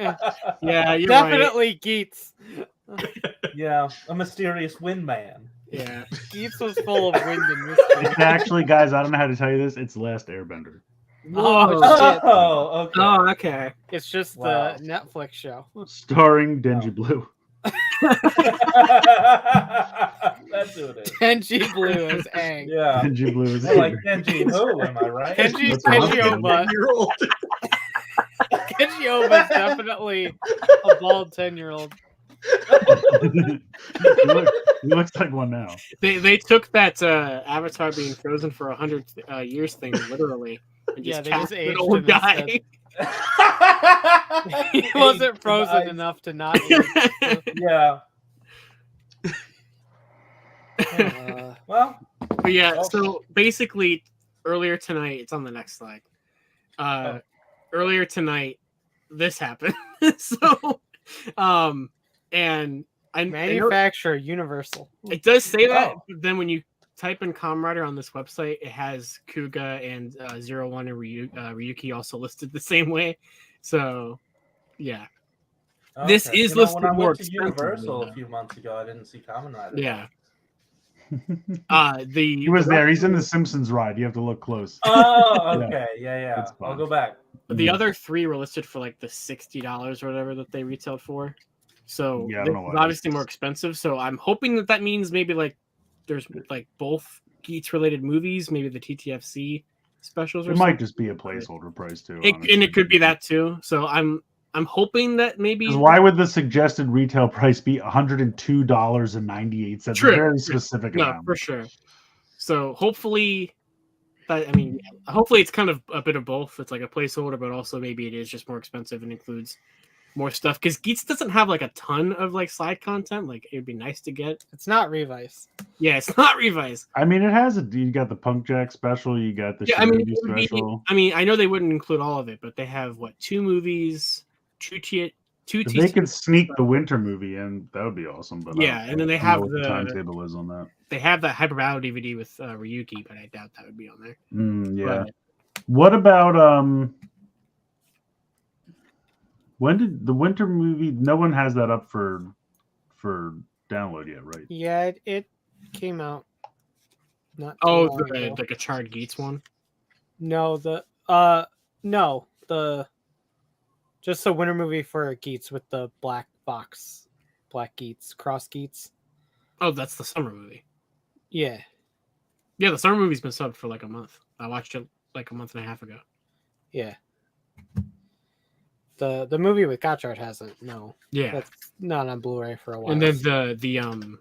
Yeah, you're right. Definitely Geets. Yeah, a mysterious windman. Yeah, Geets was full of wind and mystery. It's actually, guys, I don't know how to tell you this. It's Last Airbender. Oh, Whoa. shit. Oh, okay. Oh, okay. It's just Wow. the Netflix show. Starring Denji Blue. That's who it is. Kenji Blue as Aang. Yeah. Denji Blue is More like Kenji who, am I right? Kenji, That's what I'm Kenji saying. Oba. Year-old. Kenji Oba is definitely a bald 10-year-old. he looks like one now. They took that Avatar being frozen for 100 years thing literally, and Yeah, just they just cast an aged old him guy. He wasn't frozen Nice. enough to not. age. Yeah. Well, But yeah, Oh. so basically, earlier tonight, it's on the next slide. Earlier tonight, this happened. So, and I know Manufacturer Universal. it does say that, Oh. but then when you type in Comrider on this website, it has Kuga and 01 and Ryuki also listed the same way. So, yeah, This is You know, listed when I more went to expensively, Universal though. a few months ago, I didn't see Kamen Rider. yeah. He was there. He's in the Simpsons ride. You have to look close. Oh, okay. Yeah. It's I'll fine. go back. The other three were listed for like the $60 or whatever that they retailed for. So Yeah, I this don't know is why. obviously more expensive. So I'm hoping that means maybe like there's like both Geeks related movies, maybe the TTFC specials or It something. might just be a placeholder price too. And it could be that too. So I'm hoping that maybe 'Cause why would the suggested retail price be $102.98? True. A very specific no amount. for sure. So hopefully But I mean, hopefully it's kind of a bit of both. It's like a placeholder, but also maybe it is just more expensive and includes more stuff. Because Geeks doesn't have like a ton of like side content. Like it would be nice to get. It's not Revice. Yeah, it's not Revice. I mean, it has you got the Punk Jack special, you got the Yeah, Shinobi special. I know they wouldn't include all of it, but they have what 2 movies, 2 If they could sneak the winter movie in, that would be awesome. But yeah, and then they I don't have know what the timetable is on that. They have that Hyper Battle DVD with Ryuki, but I doubt that would be on there. Yeah. But, what about when did the winter movie? No one has that up for download yet, right? Yeah, it came out. Not too oh, long ago. the Gachard Geats one. No, just the winter movie for Geets with the black box, black Geets, cross Geets. Oh, that's the summer movie. Yeah, Yeah, the summer movie's been subbed for like a month. I watched it like a month and a half ago. yeah. The movie with Gotchard hasn't. No, Yeah, that's not on Blu-ray for a while. and then the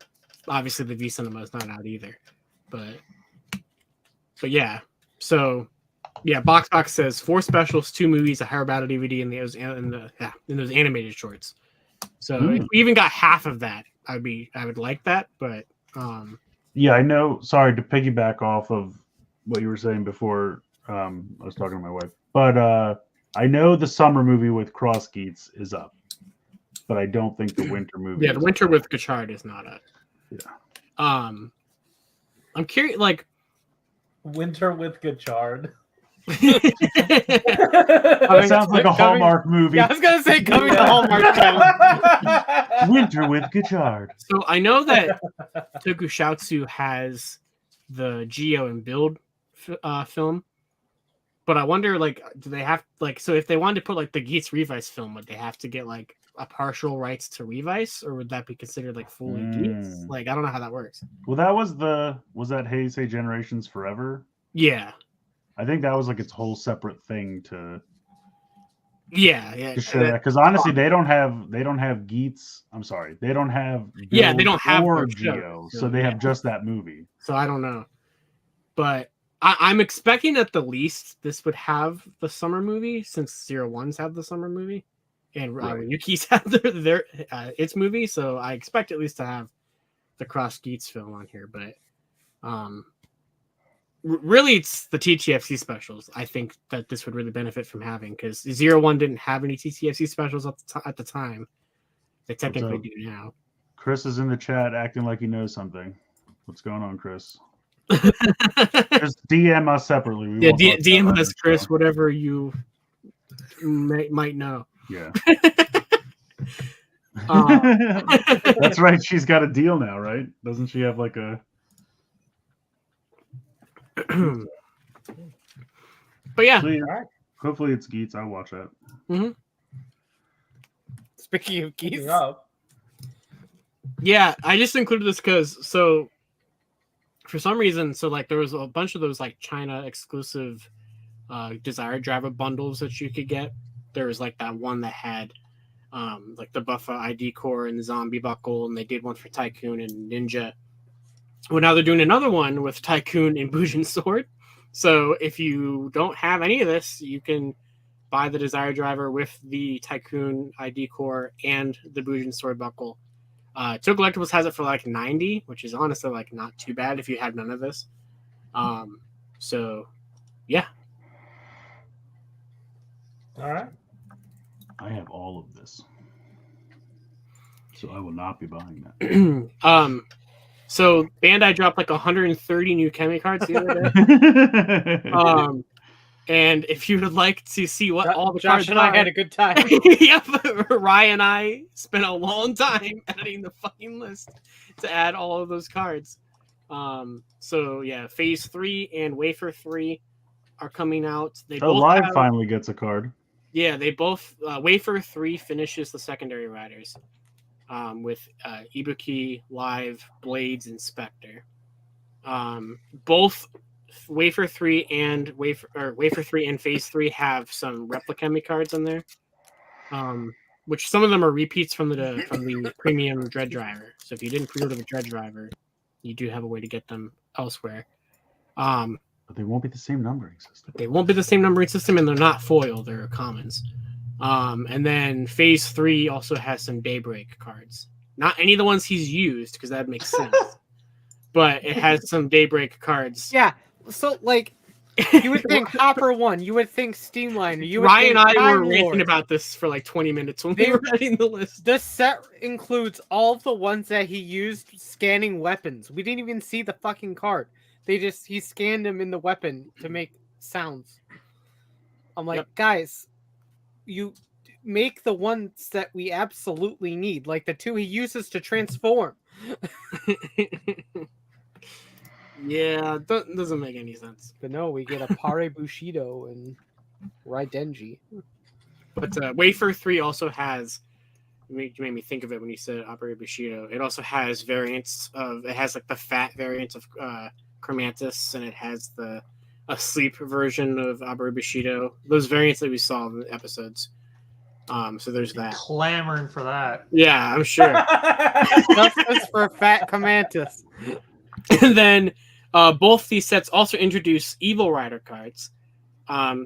obviously the V Cinema is not out either, but yeah. So yeah, Box says 4 specials, 2 movies, a Hyper Battle DVD, and those animated shorts. So if we even got half of that, I would like that, but Yeah, I know. Sorry to piggyback off of what you were saying before. I was talking to my wife, but I know the summer movie with Cross Geets is up, but I don't think the winter movie. yeah, the winter with Gachard is not up. Yeah. I'm curious, like Winter with Gachard. That sounds like a Hallmark movie. Yeah, I was gonna say coming to Hallmark Channel. Winter with Gachard. So I know that Tokushoutsu has the Geo and Build film, but I wonder, like, do they have so if they wanted to put like the Geats Revice film, would they have to get like a partial rights to Revice, or would that be considered like fully Geats? Like, I don't know how that works. Well, that was that Heisei Generations Forever? Yeah, I think that was like its whole separate thing to yeah. show that, because honestly, they don't have Geats. I'm sorry, they don't have Yeah, they Build don't have or their show, Geo, so so they yeah. have just that movie. So I don't know, but I'm expecting at the least this would have the summer movie, since 01's have the summer movie, and Right. Yuki's have their its movie. So I expect at least to have the Cross Geats film on here. But really, it's the TTFC specials. I think that this would really benefit from having, because 01 didn't have any TTFC specials at the time. They technically up? do now. Chris is in the chat acting like he knows something. What's going on, Chris? Just DM us separately. We Yeah, won't talk DM about us, it, Chris, so. whatever you might know. Yeah. Uh, That's right. She's got a deal now, right? Doesn't she have like a? But yeah, So, yeah, hopefully it's Geats. I'll watch that. Speaking of Geets, Keeping up. yeah, I just included this because for some reason, like there was a bunch of those like China exclusive Desire Driver bundles that you could get. There was like that one that had like the Buffa ID core and the Zombie Buckle, and they did one for Tycoon and Ninja. Well, now they're doing another one with Tycoon and Bujin Sword. So if you don't have any of this, you can buy the Desire Driver with the Tycoon ID core and the Bujin Sword Buckle. Toku Collectibles has it for like 90, which is honestly like not too bad if you had none of this. So yeah. All right. I have all of this, so I will not be buying that. So Bandai dropped like 130 new Kemi cards the other day. And if you would like to see what all the Josh cards and I are, had a good time. yep, Ryan and I spent a long time editing the fucking list to add all of those cards. So yeah, Phase 3 and Wafer 3 are coming out. They both Live have, finally gets a card. yeah, they both Wafer 3 finishes the secondary riders with Ibuki, Live, Blades, and Spectre. Both Wafer 3 and Wafer 3 and Phase 3 have some Replicami cards in there. Which some of them are repeats from the premium Dread Driver. So if you didn't pre-order the Dread Driver, you do have a way to get them elsewhere. But they won't be the same numbering system. They won't be the same numbering system, and they're not foil. They're commons. And then Phase 3 also has some Daybreak cards. Not any of the ones he's used, because that makes sense. But it has some Daybreak cards. Yeah. So like, you would think Hopper 1. You would think Steamliner. You would Ryan think and I were Time ranting Lord. about this for like 20 minutes when we were writing the list. This set includes all of the ones that he used scanning weapons. We didn't even see the fucking card. He scanned them in the weapon to make sounds. I'm like, guys, you make the ones that we absolutely need, like the 2 he uses to transform. Yeah, that doesn't make any sense. But no, we get a Pare Bushido and Raidenji. But Wafer 3 also has, you made me think of it when you said Opera Bushido. It also has variants of, it has like the fat variant of Chromantis, and it has the asleep version of Opera Bushido. Those variants that we saw in the episodes. So there's that. Clamoring for that. Yeah, I'm sure. Justice for Fat Commantus. And then both these sets also introduce Evil Rider cards.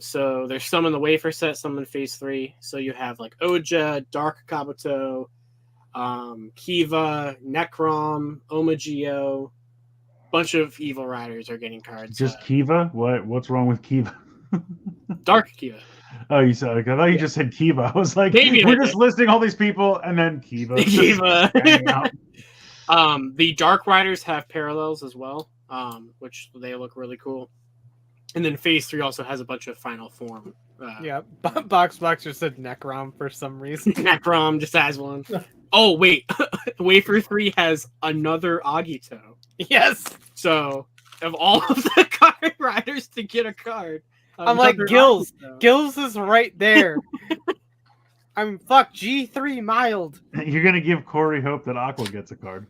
So there's some in the Wafer set, some in Phase 3. So you have like Oja, Dark Kabuto, Kiva, Necrom, Omagio. Bunch of Evil Riders are getting cards. Just Kiva? What's wrong with Kiva? Dark Kiva. Oh, you said. I thought you just said Kiva. I was like, Maybe we're just listing all these people, and then Kiva. Kiva. hanging out. The Dark Riders have parallels as well, which they look really cool. And then Phase 3 also has a bunch of Final Form. Yeah, Box just said Necrom for some reason. Necrom just has one. Oh, wait. Wafer 3 has another Agito. Yes. So, of all of the card riders to get a card, I'm like, another Gills. Agito. Gills is right there. I'm G3 mild. You're gonna give Corey hope that Aqua gets a card.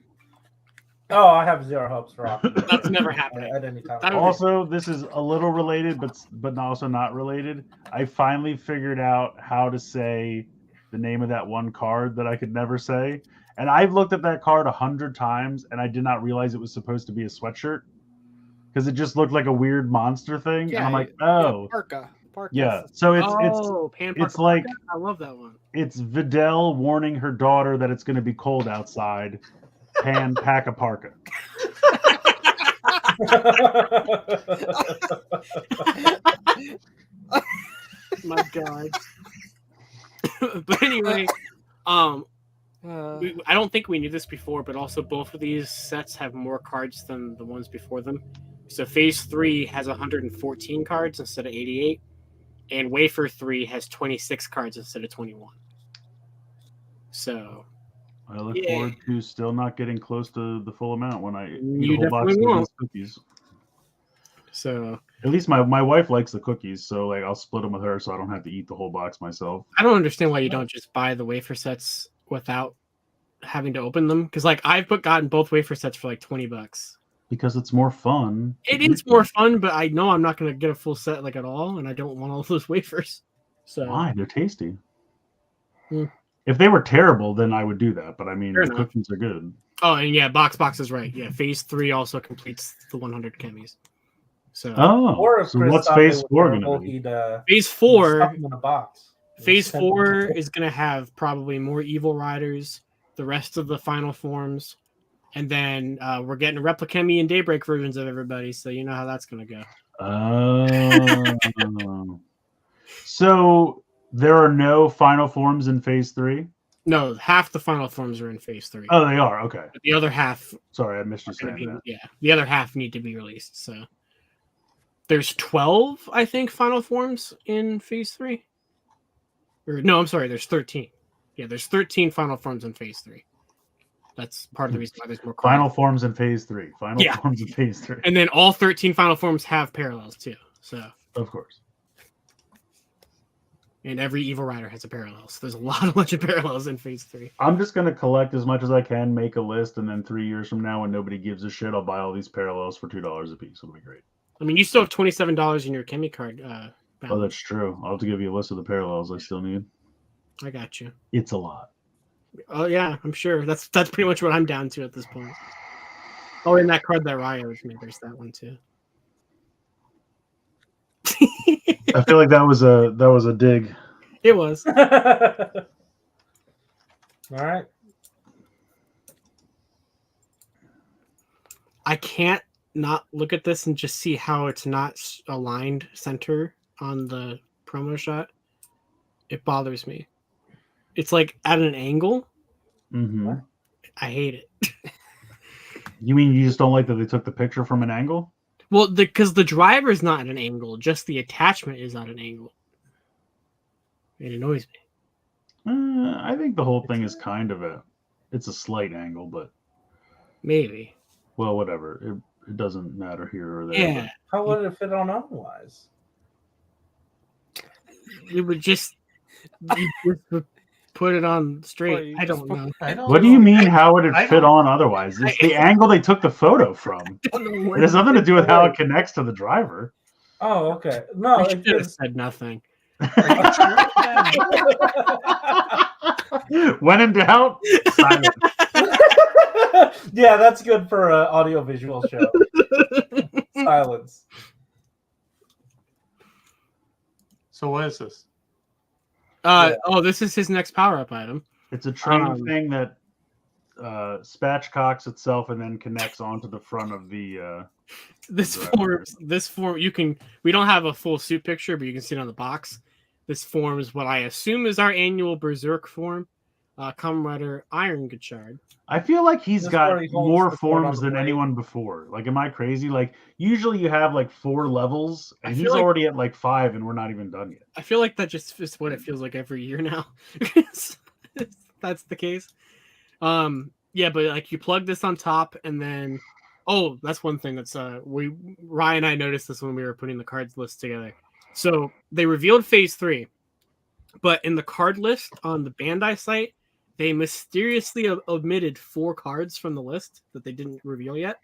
Oh, I have zero hopes for Aqua. That's never happening. At any time. That would- Also, this is a little related, but also not related. I finally figured out how to say the name of that one card that I could never say. And I've looked at that card 100 times, and I did not realize it was supposed to be a sweatshirt because it just looked like a weird monster thing. And I'm like, oh, Parka. yeah. So Pan it's Parka like Parka? I love that one. it's Videl warning her daughter that it's going to be cold outside. Pan pack a parka. My God. But anyway, I don't think we knew this before, but also both of these sets have more cards than the ones before them. So Phase 3 has 114 cards instead of 88, and Wafer 3 has 26 cards instead of 21. So I look forward to still not getting close to the full amount when I You eat a whole box of definitely these cookies. So At least my wife likes the cookies, so like I'll split them with her, so I don't have to eat the whole box myself. I don't understand why you don't just buy the wafer sets without having to open them. Because like I've gotten both wafer sets for like $20. Because it's more fun. It is more fun, but I know I'm not going to get a full set like at all, and I don't want all those wafers. So Why? They're tasty. Hmm. If they were terrible, then I would do that. But I mean, Fair the enough. cookies are good. Oh, and yeah, Box is right. Yeah, Phase 3 also completes the 100 chemis. So Or Oh, if so Chris what's thought phase they were 4 terrible, going to be? he'd Phase stuff 4, them in a box. Phase Send them 4 to- is going to have probably more Evil Riders, the rest of the final forms, and then we're getting Replicemi and Daybreak versions of everybody. So you know how that's going to go. Oh. So there are no final forms in phase 3? No, half the final forms are in Phase 3. Oh, they are. Okay. But the other half Sorry, I missed you are gonna saying be, that. yeah, the other half need to be released. So there's 12, I think, final forms in Phase 3. Or no, I'm sorry, there's 13. Yeah, there's 13 final forms in Phase 3. That's part of the reason why there's more cards. Final forms in phase 3. Final Yeah. forms in phase 3. And then all 13 final forms have parallels too. So, Of course. and every Evil Rider has a parallel. So there's a bunch of parallels in Phase 3. I'm just going to collect as much as I can, make a list, and then 3 years from now, when nobody gives a shit, I'll buy all these parallels for $2 a piece. It'll be great. I mean, you still have $27 in your Chemi card. Oh, balance. that's true. I'll have to give you a list of the parallels I still need. I got you. It's a lot. Oh yeah, I'm sure. That's pretty much what I'm down to at this point. Oh, and that card that Raya was made, there's that one too. I feel like that was a dig. It was. All right. I can't not look at this and just see how it's not aligned center on the promo shot. It bothers me. It's like at an angle. Mm-hmm. I hate it. You mean you just don't like that they took the picture from an angle? Well, because the driver's not at an angle, just the attachment is at an angle. It annoys me. I think the whole thing is kind of it's a slight angle, but Maybe. well, whatever. It doesn't matter here or there. Yeah. How would it fit on otherwise? It would just, you just put it on straight. Well, you I just don't put- know. I don't What do you know. mean? How would it I fit don't- on otherwise? It's the angle they took the photo from. It has nothing to do with how it connects to the driver. Oh, okay. No, We it should have just said nothing. When in doubt, silence. yeah, that's good for an audio-visual show. Silence. So what is this? Oh, this is his next power-up item. It's a train Um, thing that spatchcocks itself and then connects onto the front of the. This Driver. form you can, we don't have a full suit picture, but you can see it on the box. This forms what I assume is our annual Berserk form. Kamen Rider Iron Gachard. I feel like he's That's got where he holds more the sword on forms the than blade. anyone before. Like, am I crazy? Like, usually you have like 4 levels, I and feel he's like- already at like 5, and we're not even done yet. I feel like that just is what it feels like every year now. That's the case. Yeah, but like you plug this on top, and then that's one thing that's Ryan and I noticed this when we were putting the cards list together. So they revealed Phase 3, but in the card list on the Bandai site, they mysteriously omitted 4 cards from the list that they didn't reveal yet,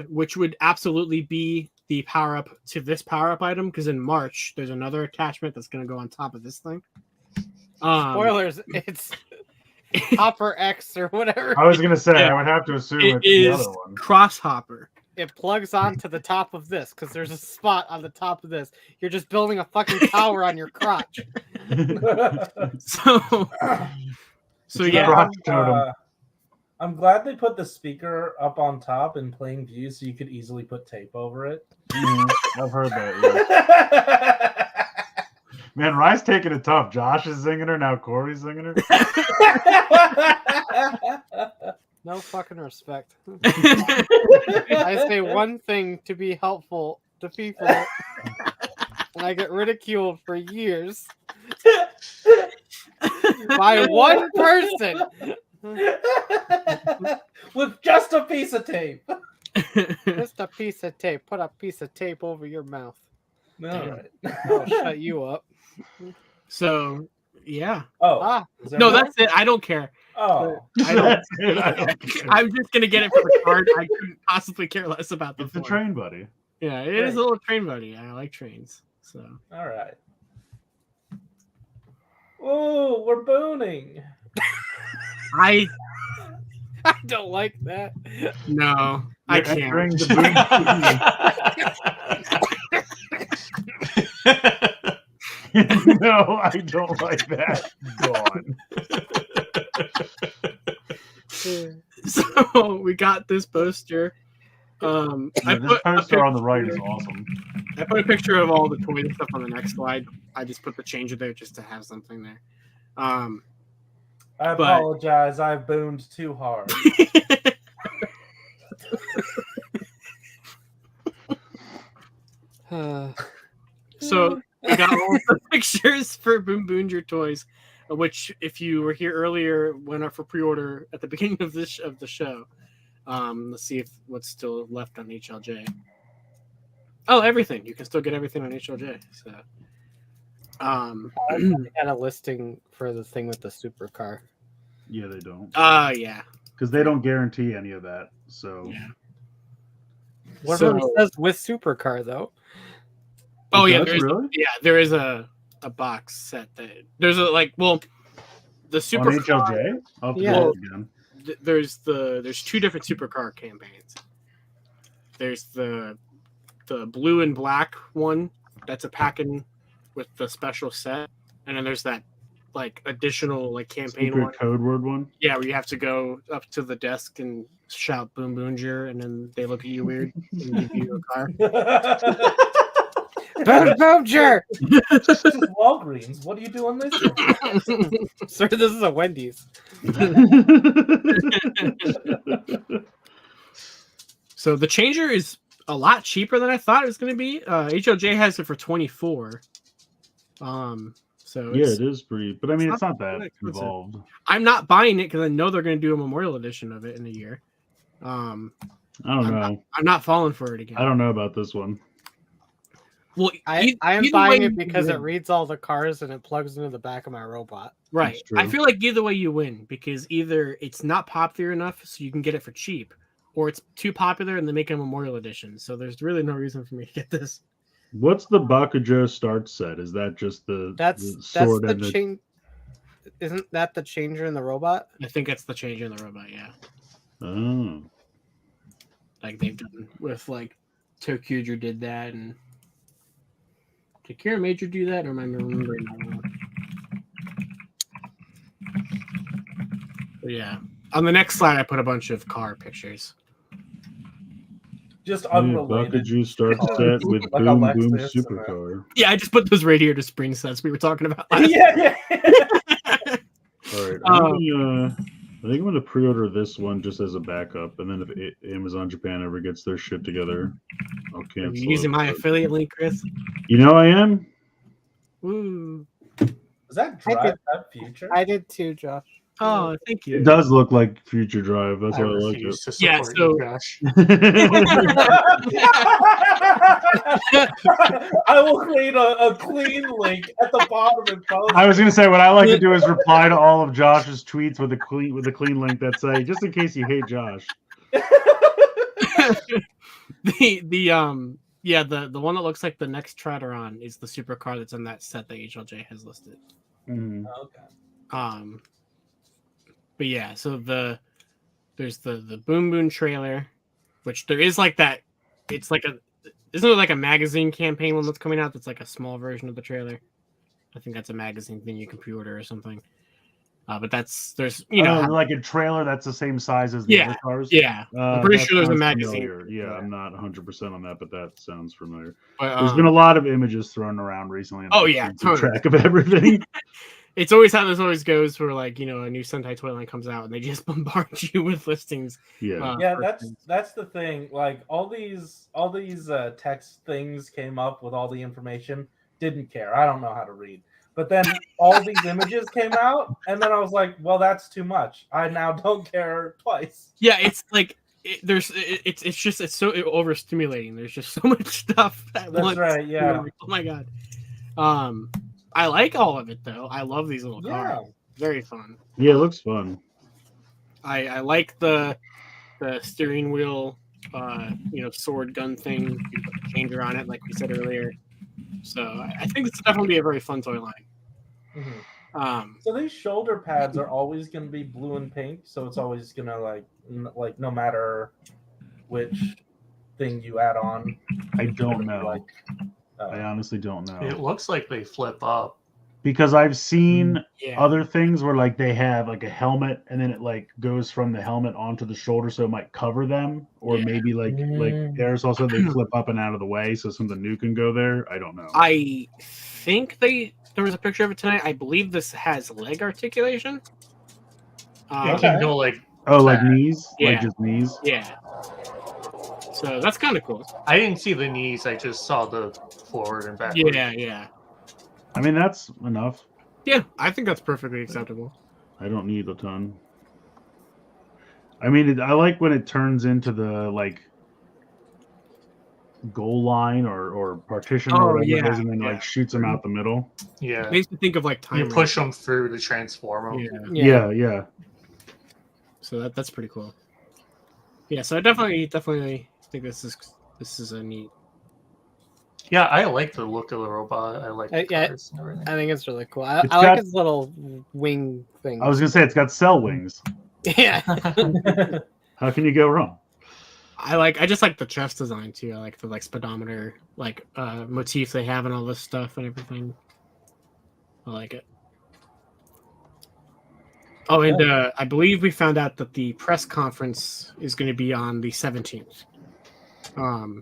which would absolutely be the power up to this power up item, because in March there's another attachment that's going to go on top of this thing. Spoilers, it's Hopper X or whatever. I was gonna say, Yeah. I would have to assume It it's the is other one. Crosshopper. It plugs onto the top of this because there's a spot on the top of this. You're just building a fucking tower on your crotch. So It's a yeah, crotch totem. I'm glad they put the speaker up on top in plain view so you could easily put tape over it. I've heard that. Yeah. Man, Rye's taking it tough. Josh is singing her now. Corey's singing her. No fucking respect. I say one thing to be helpful to people, and I get ridiculed for years by one person. With just a piece of tape. Just a piece of tape. Put a piece of tape over your mouth. All right. I'll shut you up. So yeah. Oh, Ah, is there No, more? that's it. I don't care. Oh, I don't. That's it. I don't care. I'm just gonna get it for the card. I couldn't possibly care less about the It's a form. train buddy. Yeah, it is a little train buddy. I like trains. So all right. Oh, we're booning. I don't like that. no, I You're can't. entering the boom. No, I don't like that. Gone. So we got this poster. Yeah, this poster on the right is awesome. I put a picture of all the toys and stuff on the next slide. I just put the changer there just to have something there. I But- apologize. I boomed too hard. So we got all the pictures for Boom Boonger toys, which, if you were here earlier, went up for pre-order at the beginning of the show. Let's see if what's still left on HLJ. Oh, everything. You can still get everything on HLJ. So, I had a listing for the thing with the supercar. Yeah, they don't. yeah. Because they don't guarantee any of that. So Yeah. What So- if it says with supercar though? Oh It yeah, does, there's really? there is a box set that there's a the on super HLJ. I'll have to Yeah. go look again. there's 2 different supercar campaigns. There's the blue and black one that's a pack-in with the special set, and then there's that like additional like campaign Secret one. code word one. Yeah, where you have to go up to the desk and shout "Boom Boonjer," and then they look at you weird and give you a car. Boom, boom, jerk. This is Walgreens. What are you doing this for? Sir, this is a Wendy's. So the changer is a lot cheaper than I thought it was going to be. HLJ has it for 24. So Yeah, it is pretty, but I mean, it's it's not not that that expensive. involved. I'm not buying it because I know they're going to do a Memorial Edition of it in a year. I don't know. I'm not falling for it again. I don't know about this one. Well, I am either buying way it you because it win. reads all the cars and it plugs into the back of my robot. Right. That's true. I feel like either way you win because either it's not popular enough so you can get it for cheap, or it's too popular and they make a Memorial Edition. So there's really no reason for me to get this. What's the Bakujo start set? Is that just the That's sword the and the change. Isn't that the changer in the robot? I think that's the change in the robot, yeah. Oh. Like they've done with like Tokuger did that, and did Kira Major do that? Or am I remembering that wrong? But yeah. On the next slide, I put a bunch of car pictures. Just Yeah, unrelated. Bakujo start set with Like Boom Alexis Boom and that. Supercar. Yeah, I just put those radiator spring sets we were talking about last. Yeah. All right, I think I'm gonna pre-order this one just as a backup, and then if Amazon Japan ever gets their shit together, I'll Are cancel. you using it. my affiliate link, Chris? You know I am. Woo. Is that Drive That Future? I did too, Josh. Oh, thank you. It does look like Future Drive. That's I why I like refuse to Yeah, support so- you, Josh. it. I will create a clean link at the bottom and post. I was gonna say what I like to do is reply to all of Josh's tweets with a clean link that say just in case you hate Josh. The one that looks like the next Trateron is the supercar that's in that set that HLJ has listed. Mhm. Okay. But yeah, so there's the Boom Boom trailer, which there is like that. It's like isn't it like a magazine campaign one that's coming out that's like a small version of the trailer? I think that's a magazine thing you can pre-order or something. But there's like a trailer that's the same size as the Yeah, other cars. yeah. I'm pretty that sure there's a sounds magazine. familiar. Yeah, I'm not 100% on that, but that sounds familiar. But, There's been a lot of images thrown around recently. And Oh, I yeah, can't keep totally. track of everything. It's always how this always goes for like a new Sentai toy line comes out and they just bombard you with listings. Yeah. Yeah, for that's the thing. Like all these text things came up with all the information. Didn't care. I don't know how to read. But then all these images came out, and then I was like, well, that's too much. I now don't care twice. Yeah, it's like it's so overstimulating. There's just so much stuff at That's once. right, yeah. Oh my god. I like all of it though. I love these little Yeah. cars. Very fun. Yeah, it looks fun. I like the steering wheel, sword gun thing. You put the changer on it, like we said earlier. So I think it's definitely a very fun toy line. Mhm. So these shoulder pads are always going to be blue and pink. So it's always going to like no matter which thing you add on. I don't know. Like, I honestly don't know. It looks like they flip up. Because I've seen Yeah. other things where like they have like a helmet and then it like goes from the helmet onto the shoulder so it might cover them, or Yeah. maybe like Aresol said they flip up and out of the way so something new can go there. I don't know. I think there was a picture of it tonight. I believe this has leg articulation. It can go like like knees, Yeah. like just knees. Yeah. So that's kind of cool. I didn't see the knees. I just saw the forward and back. Yeah. I mean that's enough. Yeah, I think that's perfectly acceptable. I don't need a ton. I mean, I like when it turns into the like goal line or partition Oh, or whatever it yeah, is, and then like shoots them out the middle. Yeah. It makes me think of like time. You push them through to transform them. Yeah. Yeah. So that's pretty cool. Yeah, so I definitely think this is a neat. Yeah, I like the look of the robot. I like the Yeah. cars and everything. I think it's really cool. I It's like got- his little wing thing. I was gonna say it's got cell wings. Yeah. How can you go wrong? I just like the chest design too. I like the speedometer motif they have and all this stuff and everything. I like it. Oh, and I believe we found out that the press conference is going to be on the 17th.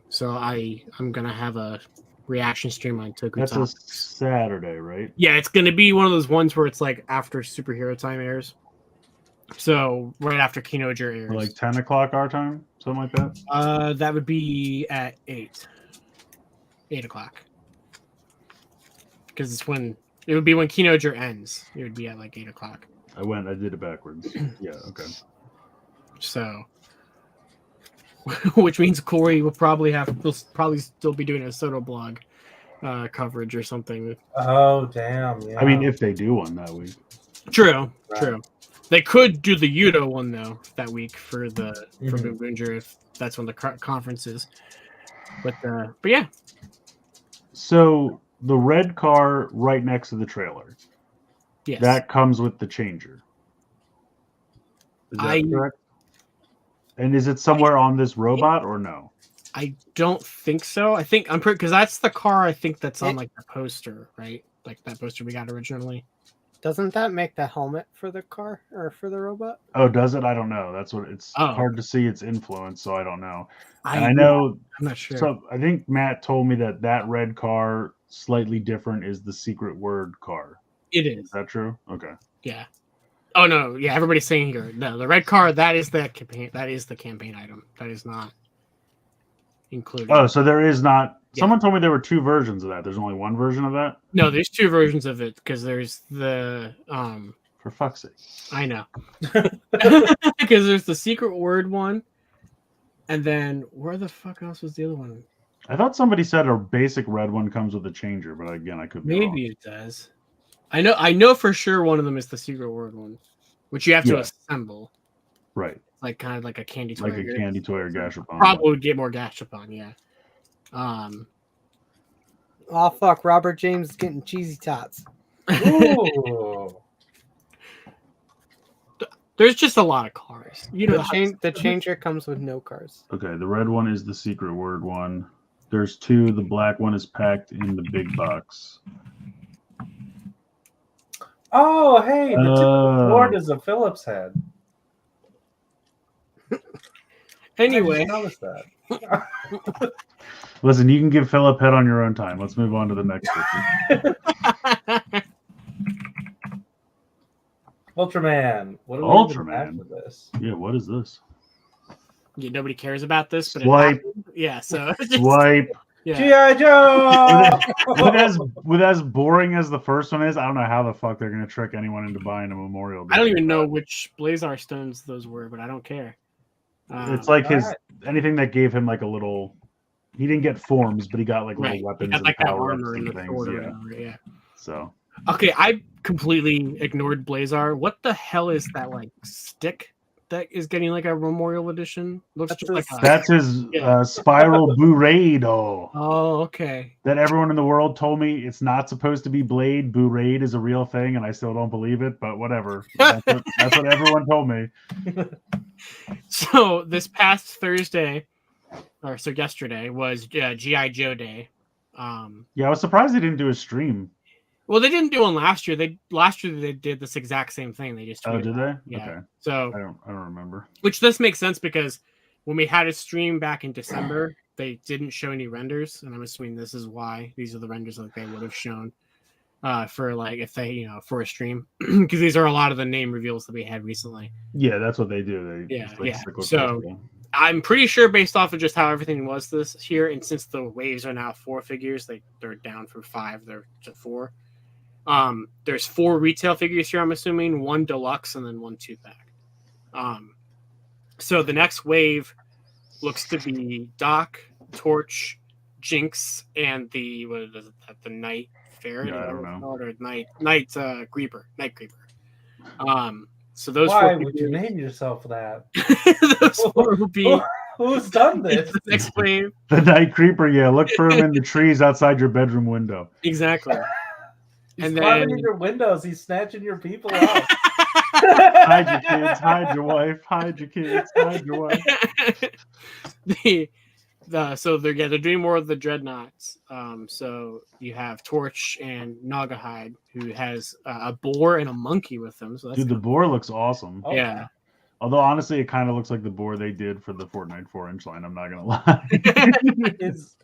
So I'm going to have a reaction stream on Toku That's a Topics. Saturday, right? Yeah, it's going to be one of those ones where it's like after Superhero Time airs. So right after Kinoger airs. Like 10 o'clock our time? Something like that? That would be at 8 o'clock. Because it would be when Kinoger ends. It would be at like 8 o'clock. I did it backwards. Yeah, okay. So, which means Corey will probably still be doing a Soto blog coverage or something. Oh, damn. Yeah. I mean, if they do one that week. True. Right. They could do the Yudo one though that week for Moonranger if that's when the conference is. But yeah. So the red car right next to the trailer. Yes. That comes with the changer. Is that correct? And is it somewhere on this robot or no? I don't think so. I think because that's the car I think that's on like the poster, right? Like that poster we got originally. Doesn't that make the helmet for the car or for the robot? Oh, does it? I don't know. That's what it's hard to see its influence, so I don't know. And I I'm not sure. So I think Matt told me that red car slightly different is the secret word car. It is. Is that true? Okay. Yeah. Oh no, yeah, everybody's saying here. No, the red car, that is the campaign item. That is not included. Oh, so there is not Yeah. Someone told me there were two versions of that. There's only one version of that? No, there's two versions of it because there's the For fuck's sake. I know. Because there's the secret word one, and then where the fuck else was the other one? I thought somebody said a basic red one comes with a changer, but again, I could be wrong. Maybe it does. I know for sure one of them is the secret word one, which you have to assemble. Right. Like kind of like a candy toy. Like a candy toy or gashapon. Probably would get more gashapon, yeah. Oh fuck! Robert James is getting cheesy tots. Ooh. There's just a lot of cars. You know, The changer comes with no cars. Okay, the red one is the secret word one. There's two. The black one is packed in the big box. Oh, hey, the tip of the board is a Phillips head. Anyway, I noticed that. Listen, you can give Philip head on your own time. Let's move on to the next picture. Ultraman. What do we Ultraman? after this? Yeah, what is this? yeah, nobody cares about this, but Swipe. yeah. So Swipe. yeah. G.I. Joe! with as boring as the first one is, I don't know how the fuck they're gonna trick anyone into buying a Memorial Day. I don't even know which Blazar stones those were, but I don't care. It's like anything that gave him like a little. He didn't get forms, but he got like little weapons got, like, and that power armor and and the things. sword or Yeah. whatever, yeah. So Okay, I completely ignored Blazar. What the hell is that like stick that is getting like a memorial edition? Looks That's just like a... that's his Yeah. spiral Burado. Oh, okay. That everyone in the world told me it's not supposed to be Blade. Burade is a real thing, and I still don't believe it. But whatever. That's what everyone told me. So this past Thursday, or so yesterday, was G.I. Joe Day. Yeah, I was surprised they didn't do a stream. Well, they didn't do one last year. Last year they did this exact same thing. They just Oh, tweeted did out. they? Yeah. Okay. So I don't remember. which this makes sense because when we had a stream back in December, they didn't show any renders, and I'm assuming this is why these are the renders that they would have shown for like if they for a stream because these are a lot of the name reveals that we had recently. Yeah, that's what they do. Yeah. cyclical So stuff. I'm pretty sure based off of just how everything was this year, and since the waves are now 4 figures, they're down from 5, they're to 4. There's 4 retail figures here, I'm assuming, 1 deluxe and then 1 2-pack. So the next wave looks to be Doc, Torch, Jinx, and the Night Ferret, Yeah, I don't know. or Night Creeper. So those Why 4 would you figures, name yourself that? those 4 will be Who's done this? the next wave. The Night Creeper, yeah. Look for him in the trees outside your bedroom window. Exactly. He's And climbing then- in your windows. He's snatching your people out. Hide your kids, hide your wife, hide your kids, hide your wife. So they're doing more of the dreadnoughts. So you have Torch and Nagahide, who has a boar and a monkey with them. So that's Dude, the boar looks awesome. Oh, yeah. Although honestly, it kind of looks like the boar they did for the Fortnite 4-inch line. I'm not gonna lie.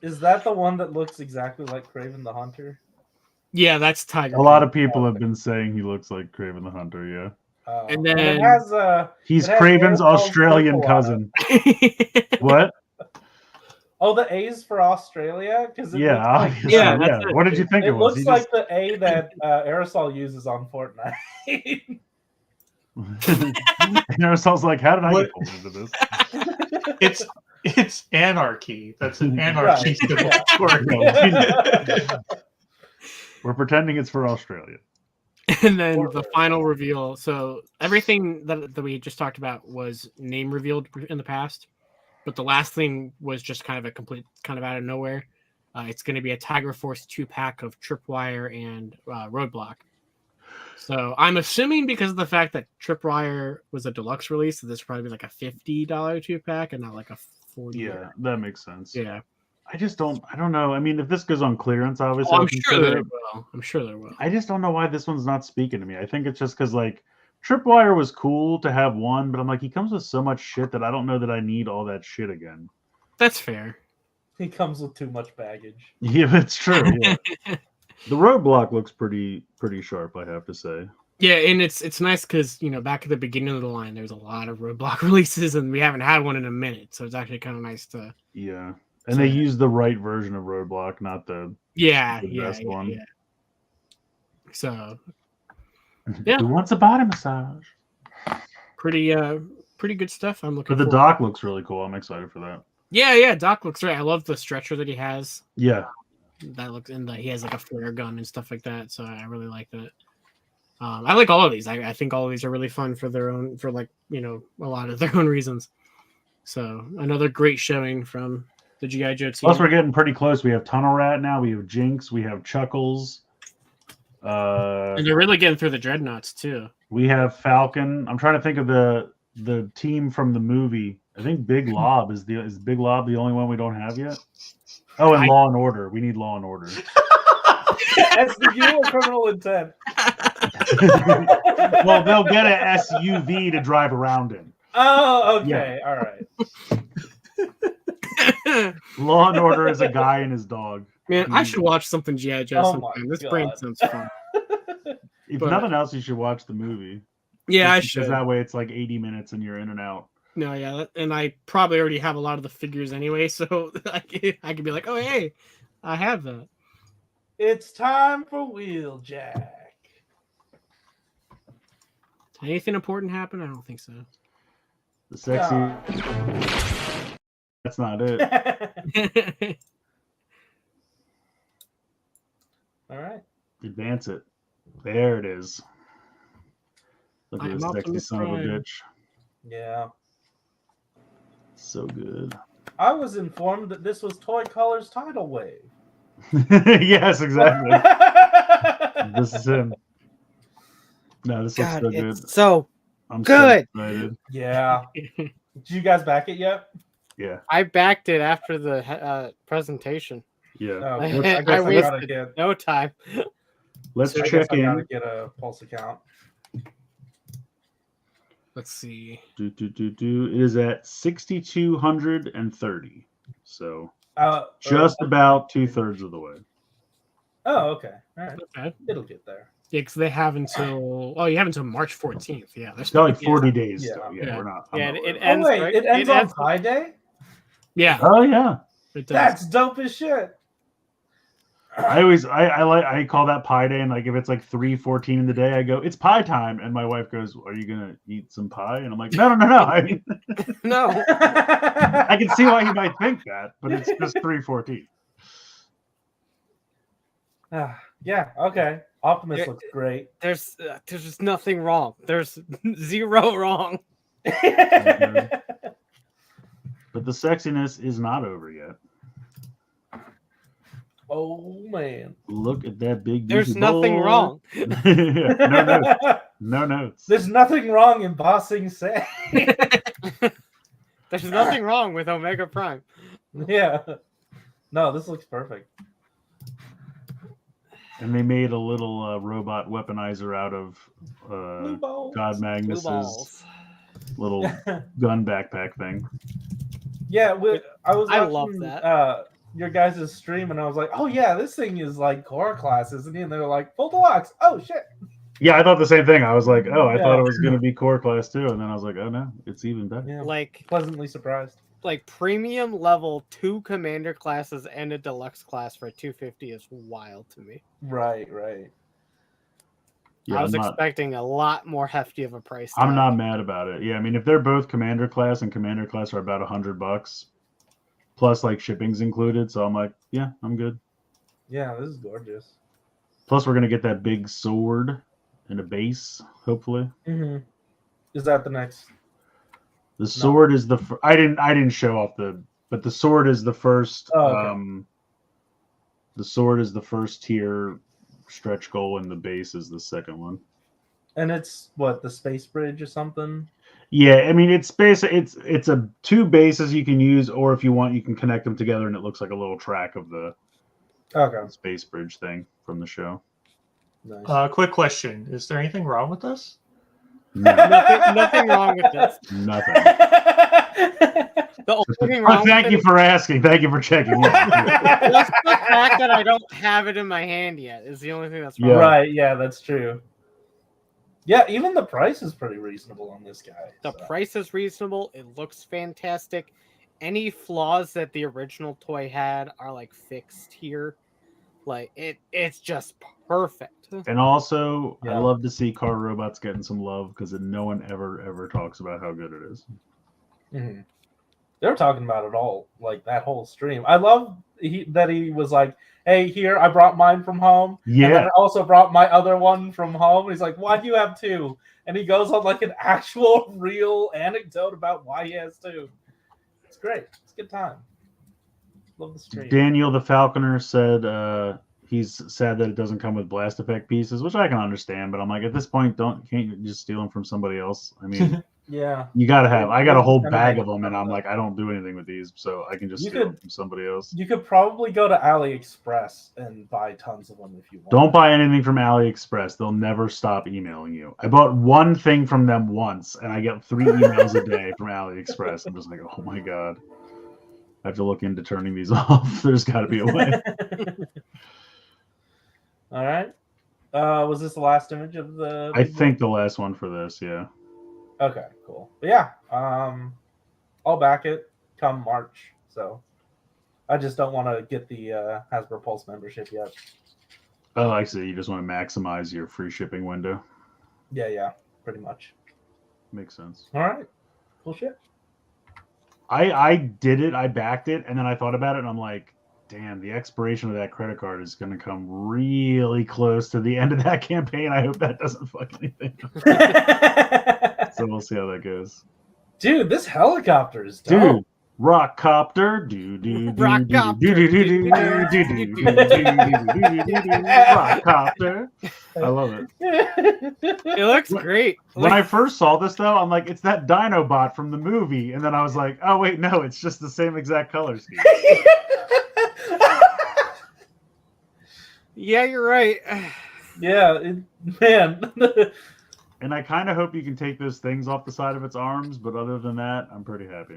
Is that the one that looks exactly like Kraven the Hunter? Yeah, that's Tiger. A lot of people have been saying he looks like Kraven the Hunter. Yeah, And it then- has he's it has Kraven's Aresol's Australian purple on cousin. Pig. What? Oh, the A's for Australia? Because Yeah, obviously. Yeah, Yeah. that's it. What did you think it, it was? looks like the A that Aresol uses on Fortnite. Aresol's like, how did I What? get pulled into this? It's anarchy. That's an anarchy Right, symbol. We're pretending it's for Australia. And then the final reveal. So everything that we just talked about was name revealed in the past, but the last thing was just kind of a complete, kind of out of nowhere. It's going to be a Tiger Force 2-pack of Tripwire and Roadblock. So I'm assuming because of the fact that Tripwire was a deluxe release, that this would probably be like a $50 2-pack and not like a $40. Yeah, that makes sense. Yeah. I don't know. I mean, if this goes on clearance, obviously, Oh, I'll I'm sure consider there it. will. I'm sure there will. I just don't know why this one's not speaking to me. I think it's just because like Tripwire was cool to have one, but I'm like, he comes with so much shit that I don't know that I need all that shit again. That's fair. He comes with too much baggage. Yeah, it's true. Yeah. The roadblock looks pretty sharp, I have to say. Yeah, and it's nice because back at the beginning of the line, there's a lot of Roadblock releases, and we haven't had one in a minute, so it's actually kind of nice to. Yeah, and they use the right version of roadblock, not the best one. Yeah. So, yeah, Who wants a body massage? pretty good stuff. I'm looking. But the forward- dock looks really cool. I'm excited for that. Yeah, Doc looks great. I love the stretcher that he has. Yeah, That looks, and he has like a flare gun and stuff like that. So I really like that. I like all of these. I think all of these are really fun for their own, for like a lot of their own reasons. So another great showing from the G.I. Joe team. plus we're getting pretty close. We have Tunnel Rat now. We have Jinx. We have Chuckles. And they're really getting through the dreadnoughts too. We have Falcon. I'm trying to think of the team from the movie. I think Big Lob is Big Lob the only one we don't have yet. Oh, and Law and Order. We need Law and Order. SVU or criminal intent? Well, they'll get an SUV to drive around in. Oh, okay. All right. Law and Order is a guy and his dog. Man, I should watch something G.I. Joe Oh sometime. my This brain God. sounds fun. If But- nothing else, you should watch the movie. Yeah, I Because should. that way it's like 80 minutes and you're in and out. No, yeah, and I probably already have a lot of the figures anyway, so I could be like, oh, hey, I have that. It's time for Wheeljack. Anything important happen? I don't think so. The sexy. That's not it. All right. Advance it. There it is. Look at I'm this sexy Optimus son of a Prime. bitch. Yeah. So good. I was informed that this was Toy Color's tidal wave. Yes, exactly. This is him. No, this looks God, so good. it's so I'm good. so excited. Yeah. Did you guys back it yet? Yeah, I backed it after the presentation. yeah. Oh, I I guess I I gotta wasted get. no time. Let's I guess check I gotta in. get a Pulse account. Let's see. It is at 6,230. So Just about 2/3 of the way. Oh, okay. All right. Okay. It'll get there. Yeah, because they have until you have until March 14th. Yeah, that's Got like 40 days. Yeah. So, Yeah. We're not. I'm Yeah, not it worried. ends. Oh wait, right? it ends on Pi Day. yeah. Oh yeah. It does. That's dope as shit. I call that pie day, and like if it's like 3:14 in the day, I go, it's pie time, and my wife goes, are you gonna eat some pie? And I'm like, no. I No. I can see why you might think that, but it's just 3:14. Yeah. Okay. Optimus Yeah. looks great. There's just nothing wrong. There's zero wrong. But the sexiness is not over yet. Oh man. Look at that big. There's juicy nothing boy. wrong. Yeah, no. No notes. There's nothing wrong in bossing Say. There's nothing wrong with Omega Prime. Yeah. No, this looks perfect. And they made a little robot weaponizer out of Blue balls. God Blue Magnus's balls. little gun backpack thing. Yeah, I was I watching, love that. Your guys' stream, and I was like, oh yeah, this thing is like core class, isn't it? And they were like, full deluxe. Oh shit. Yeah, I thought the same thing. I was like, oh, I Yeah. thought it was going to be core class too. And then I was like, oh no, it's even better. Yeah. Like Pleasantly surprised. premium level 2 commander classes and a deluxe class for 250 is wild to me. Right. Yeah, I was I'm not- expecting a lot more hefty of a price I'm tag. not mad about it. Yeah, I mean, if they're both commander class and commander class are about $100 plus like shipping's included, so I'm like, yeah, I'm good. Yeah, this is gorgeous. Plus, we're gonna get that big sword and a base, hopefully. Mm-hmm. Is that the next? The sword is the. I didn't show off but the sword is the first. Oh, okay. The sword is the first tier stretch goal, and the base is the second one. And it's what, the space bridge or something? Yeah, I mean it's a 2 bases you can use, or if you want, you can connect them together, and it looks like a little track of the space bridge thing from the show. Nice. Quick question: is there anything wrong with this? No, Nothing wrong with this. nothing. The only thing wrong Thank with you it for asking. Thank you for checking. is just the fact that I don't have it in my hand yet is the only thing that's wrong. Yeah. Right, yeah, that's true. Yeah, even the price is pretty reasonable on this guy. The price is reasonable. It looks fantastic. Any flaws that the original toy had are like fixed here. Like it's just perfect. And also, Yeah. I love to see car robots getting some love because no one ever talks about how good it is. Mm-hmm. They were talking about it all, like that whole stream. I love that he was like, hey, here, I brought mine from home. Yeah. And then I also brought my other one from home. He's like, why do you have 2? And he goes on like an actual real anecdote about why he has 2. It's great. It's a good time. Love the stream. Daniel the Falconer said he's sad that it doesn't come with blast effect pieces, which I can understand, but I'm like, at this point, can't you just steal them from somebody else? I mean, Yeah. you gotta have. I got a whole Kinda bag make of them, and I'm fun of like, I don't do anything with these, so I can just You steal them could- from somebody else. You could probably go to AliExpress and buy tons of them if you want. Don't buy anything from AliExpress. They'll never stop emailing you. I bought one thing from them once, and I get 3 emails a day from AliExpress. I'm just like, oh my god. I have to look into turning these off. There's got to be a way. All right. Was this the last image of the? I think the last one for this, yeah. Okay, cool. But yeah, I'll back it come March. So I just don't want to get the Hasbro Pulse membership yet. Oh, I see. You just want to maximize your free shipping window. Yeah, pretty much. Makes sense. All right, cool shit. I did it. I backed it, and then I thought about it, and I'm like, damn, the expiration of that credit card is going to come really close to the end of that campaign. I hope that doesn't fuck anything up. So we'll see how that goes. Dude, this helicopter is dope. Dude, Rockcopter. Rockcopter. I love it. It looks great. When I first saw this, though, I'm like, it's that Dinobot from the movie. And then I was like, oh, wait, no, it's just the same exact color scheme. Yeah, you're right. Yeah, man. And I kind of hope you can take those things off the side of its arms, but other than that, I'm pretty happy.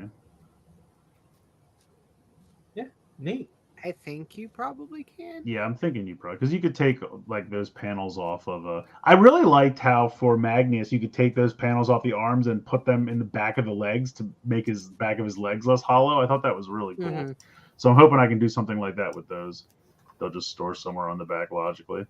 Yeah, neat. I think you probably can. Yeah, I'm thinking you probably, because you could take like those panels off of a. I really liked how for Magnus you could take those panels off the arms and put them in the back of the legs to make his back of his legs less hollow. I thought that was really cool. Mm-hmm. So I'm hoping I can do something like that with those. They'll just store somewhere on the back logically.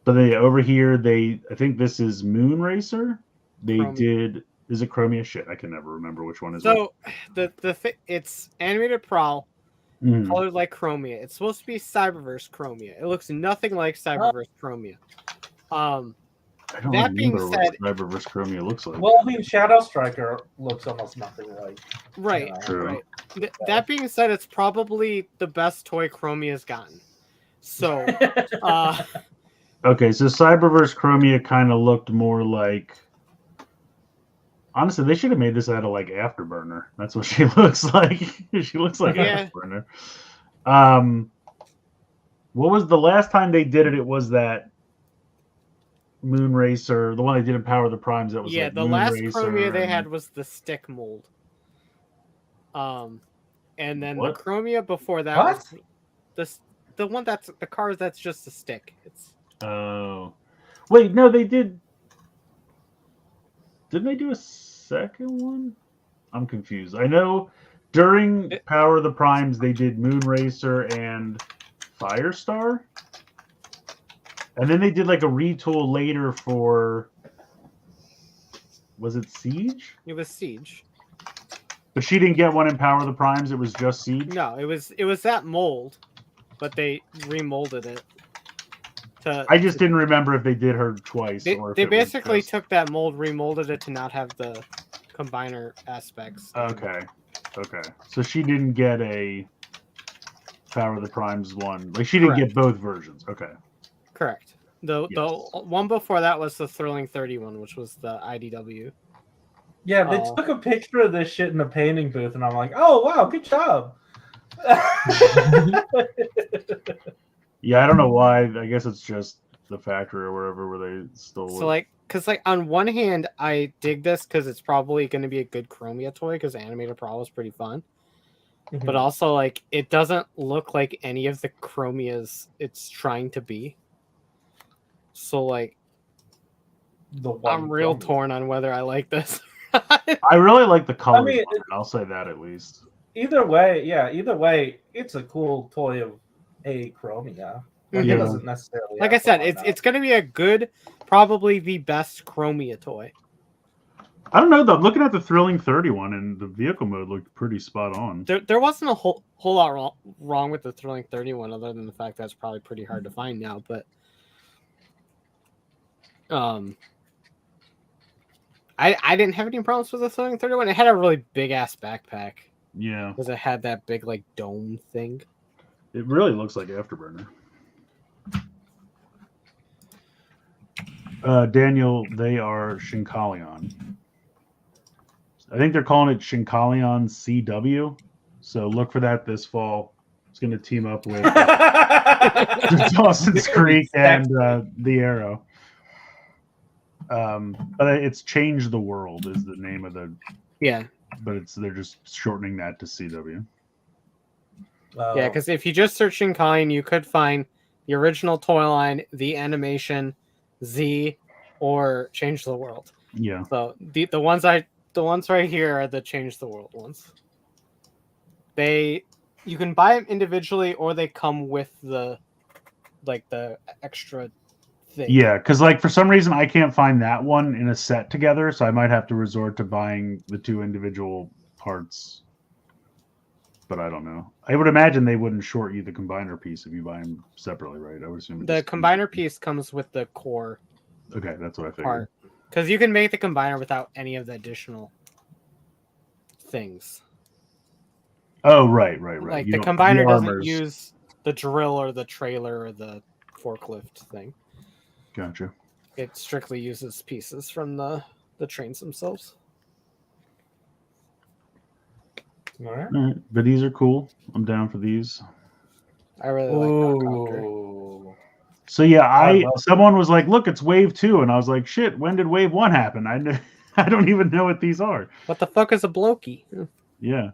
But they over here, I think this is Moon Racer. They Chromia. Is it Chromia? Shit, I can never remember which one is. So it's animated Prowl, Mhm. colored like Chromia. It's supposed to be Cyberverse Chromia. It looks nothing like Cyberverse Chromia. I don't that being remember said- what Cyberverse Chromia looks like. Well, I mean, Shadow Striker looks almost nothing like. Right, Yeah. True. right. That being said, it's probably the best toy Chromia's gotten. So, Okay, so Cyberverse Chromia kind of looked more like. Honestly, they should have made this out of like Afterburner. That's what she looks like. She looks like Yeah. Afterburner. What was the last time they did it? It was that Moon Racer, the one they did in Power of the Primes. That was Yeah, like the Moon last Racer Chromia they and- had was the stick mold. And then What? the Chromia before that What? was the one that's the cars that's just a stick. It's Oh, wait, no, they did. Didn't they do a second one? I'm confused. I know during Power of the Primes they did Moon Racer and Firestar, and then they did like a retool later for. Was it Siege? it was Siege. But she didn't get one in Power of the Primes. It was just Siege. No, it was that mold, but they remolded it. I just didn't remember if they did her twice. They, or if they it was basically just- took that mold, remolded it to not have the combiner aspects. Okay. So she didn't get a Power of the Primes one. Like she didn't Correct. get both versions. Okay. Correct. The one before that was the Thrilling 31, which was the IDW. Yeah, they Oh. took a picture of this shit in a painting booth, and I'm like, oh wow, good job. Yeah, I don't know why. I guess it's just the factory or wherever where they stole So it. because on one hand, I dig this because it's probably going to be a good Chromia toy because Animator Pro is pretty fun. But also, like, it doesn't look like any of the Chromias it's trying to be. So, like, I'm real torn on whether I like this. I really like the color. mean, I'll say that at least. Either way, it's a cool toy of a Chromia. Like, Yeah. it doesn't necessarily. Like I have to said, line it's up. it's going to be a good, probably the best Chromia toy. I don't know though. I'm looking at the Thrilling 31 and the vehicle mode looked pretty spot on. There wasn't a whole lot wrong with the Thrilling 31 other than the fact that it's probably pretty hard to find now, but I didn't have any problems with the Thrilling 31. It had a really big ass backpack Yeah, because it had that big like dome thing. it really looks like Afterburner. Daniel, they are Shinkalion. I think they're calling it Shinkalion CW. So look for that this fall. It's going to team up with Dawson's Creek and The Arrow. But it's Change the World is the name of the. Yeah, But they're just shortening that to CW. yeah. Because if you just search Shinkalion, you could find the original toy line, the animation, Z, or Change the World. Yeah. So the ones right here are the Change the World ones. You can buy them individually, or they come with the extra thing. Yeah, because like for some reason I can't find that one in a set together, so I might have to resort to buying the two individual parts. But I don't know. I would imagine they wouldn't short you the combiner piece if you buy them separately, right? I would assume The combiner piece comes with the core Okay, that's what I figured. part. Because you can make the combiner without any of the additional things. Oh, right. Like You the don't- combiner doesn't armors. use the drill or the trailer or the forklift thing. Gotcha. It strictly uses pieces from the trains themselves. All right. All right, but these are cool. I'm down for these. I really like that copter. Ooh. So yeah, I love someone was like, "Look, it's Wave 2," and I was like, "Shit, when did Wave 1 happen?" I don't even know what these are. What the fuck is a blokey? Yeah,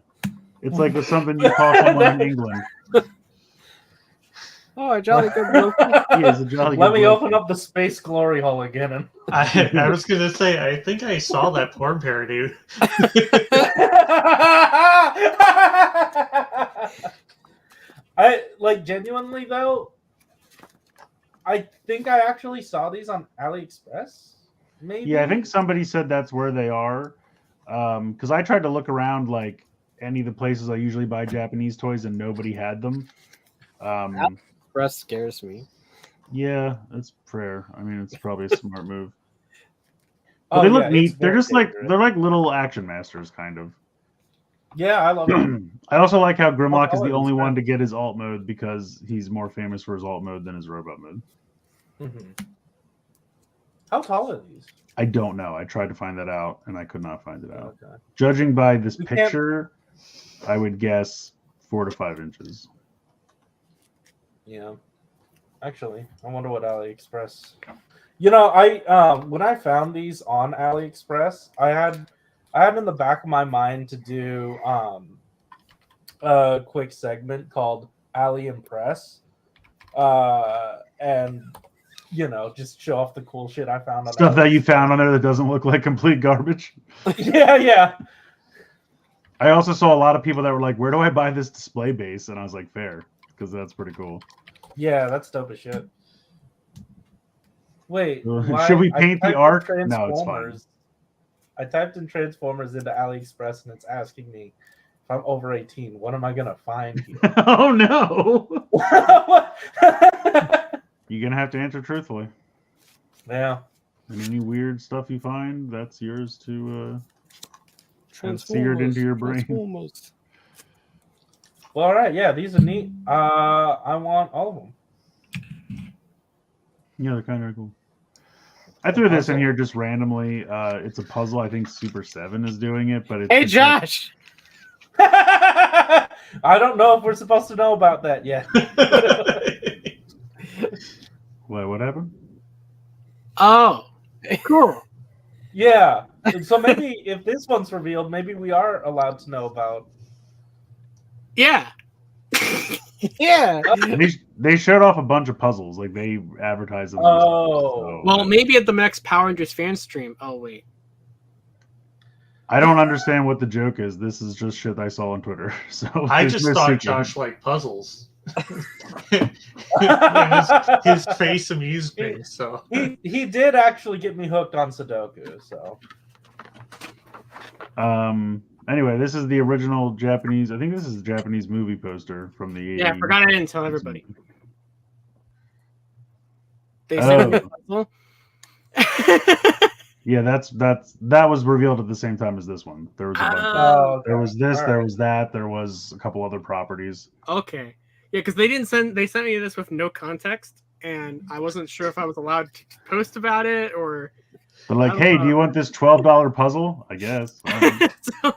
it's like something you call someone in England. Oh, a jolly good blokey. He is a jolly Let good me bloke. open up the Space Glory Hole again. And... I was gonna say, I think I saw that porn parody. I like genuinely though. I think I actually saw these on AliExpress. Maybe. Yeah, I think somebody said that's where they are. Because I tried to look around like any of the places I usually buy Japanese toys, and nobody had them. Breast scares me. Yeah, that's prayer. I mean, it's probably a smart move. But Oh, they look yeah, neat. it's They're very just like dangerous. they're like little action masters, kind of. Yeah, I love it. I also like how Grimlock is Oh, the it's only fun. one to get his alt mode because he's more famous for his alt mode than his robot mode. Mhm. How tall are these? I don't know. I tried to find that out, and I could not find it out. Okay. Judging by this We can't- picture, I would guess 4 to 5 inches. Yeah. Actually, I wonder what AliExpress. You know, I when I found these on AliExpress, I had in the back of my mind to do a quick segment called Ali Impress, and you know, just show off the cool shit I found on Stuff that you AliExpress. found on there that doesn't look like complete garbage. Yeah. I also saw a lot of people that were like, "Where do I buy this display base?" And I was like, "Fair," because that's pretty cool. Yeah, that's dope as shit. Wait, Should we I paint the typed in arc? No, it's fine. Transformers. I typed in Transformers into AliExpress and it's asking me if I'm over 18. What am I gonna find here? Oh no! You're gonna have to answer truthfully. Yeah. And any weird stuff you find, that's yours to have seared into your brain. Transformers. Well, all right. Yeah, these are neat. I want all of them. Yeah, they're kind of cool. I threw this in here just randomly. It's a puzzle. I think Super 7 is doing it, but it's Hey, Josh! I don't know if we're supposed to know about that yet. What happened? Oh, cool. Yeah. So maybe if this one's revealed, maybe we are allowed to know about. Yeah. Yeah. They showed off a bunch of puzzles. Like they advertised them. Oh. Well, maybe at the next Power Rangers fan stream. Oh wait. I don't understand what the joke is. This is just shit I saw on Twitter. So I there's just no thought secret. Josh liked puzzles. his face amused me. So He did actually get me hooked on Sudoku. So. Anyway, this is the original Japanese. I think this is the Japanese movie poster from the 80s. Yeah, I forgot I didn't tell everybody. They Oh. said it was Yeah, that was revealed at the same time as this one. There was a bunch. Oh, There was this. All There right. was that. There was a couple other properties. Okay. Yeah, because they sent me this with no context, and I wasn't sure if I was allowed to post about it or. But like, I don't hey, know. do you want this $12 puzzle? I guess. So,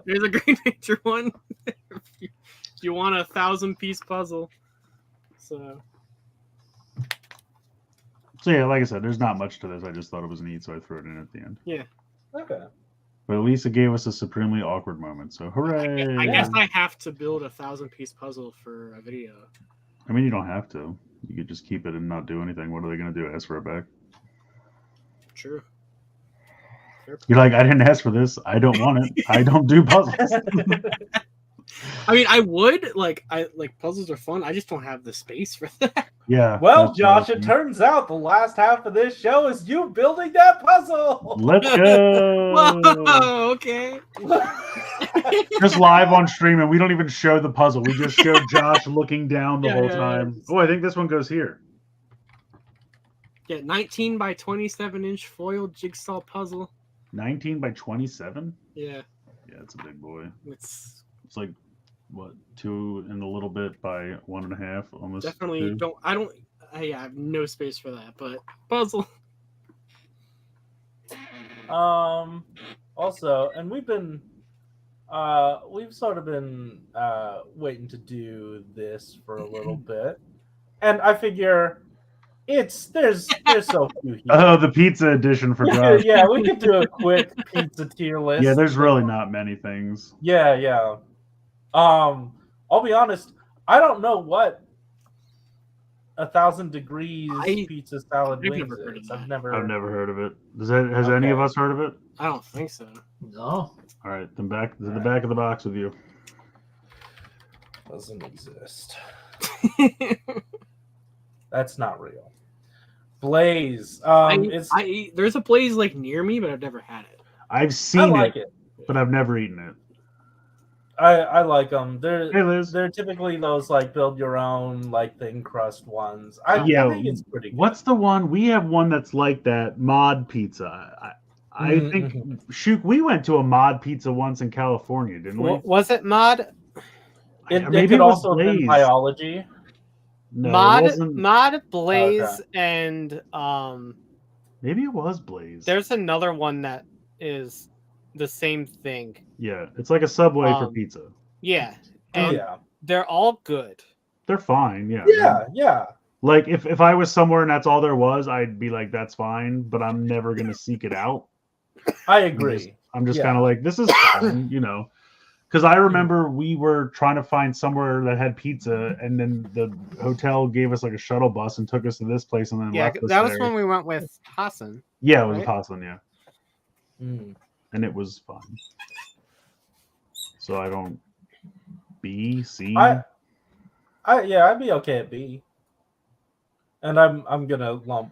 there's a Green Ranger one. if you want a 1,000-piece puzzle. So Yeah, like I said, there's not much to this. I just thought it was neat, so I threw it in at the end. Okay. But at least it gave us a supremely awkward moment. So hooray! I guess I have to build a 1,000-piece puzzle for a video. I mean, you don't have to. You could just keep it and not do anything. What are they going to do? Ask for it back? True. You're like, I didn't ask for this. I don't want it. I don't do puzzles. I mean, I would like puzzles are fun. I just don't have the space for that. Yeah. Well, that's Josh, awesome. it turns out the last half of this show is you building that puzzle. Let's go. Whoa, okay. Just live on stream, and we don't even show the puzzle. We just show Josh looking down the whole time. Oh, I think this one goes here. Yeah, 19 by 27-inch foil jigsaw puzzle. 19 by 27? Yeah, Yeah, it's a big boy. it's It's like, what, 2 and a little bit by 1.5, almost. definitely 2. I have no space for that, but puzzle. Also, and we've sort of been waiting to do this for a little bit, and I figure there's so few here. Oh, the pizza edition for Josh. Yeah, we could do a quick pizza tier list. Yeah, there's really not many things. Yeah. I'll be honest, I don't know what 1,000 degrees pizza salad I've wings never heard of is. that. I've never Heard of it. Has any of us heard of it? I don't think so. no. All right, then back to the back of the box with you. Doesn't exist. That's not real. Blaze. There's a Blaze like near me, but I've never had it. I've seen I like it. but I've never eaten it. I like them. Hey, Liz. They're typically those like build your own like thin crust ones. I think it's pretty good. What's the one? We have one that's like that, mod pizza. I think, Shuk, we went to a mod pizza once in California, didn't we? Was it mod? It Maybe could it was also have been Blaze. biology. No, it Mod wasn't. Blaze and Maybe it was Blaze. there's another one that is the same thing. Yeah, it's like a Subway for pizza. Yeah, and Yeah. they're all good. They're fine. Yeah. Yeah. Like if I was somewhere and that's all there was, I'd be like, that's fine. But I'm never gonna seek it out. I agree. I'm just Yeah. kind of like, this is fine, Because I remember we were trying to find somewhere that had pizza, and then the hotel gave us like a shuttle bus and took us to this place, and then Yeah, left us that was there. when we went with Hassan. Yeah, it was right? Hassan, yeah, Mm. and it was fun. So I don't B C. I'd be okay at B. And I'm gonna lump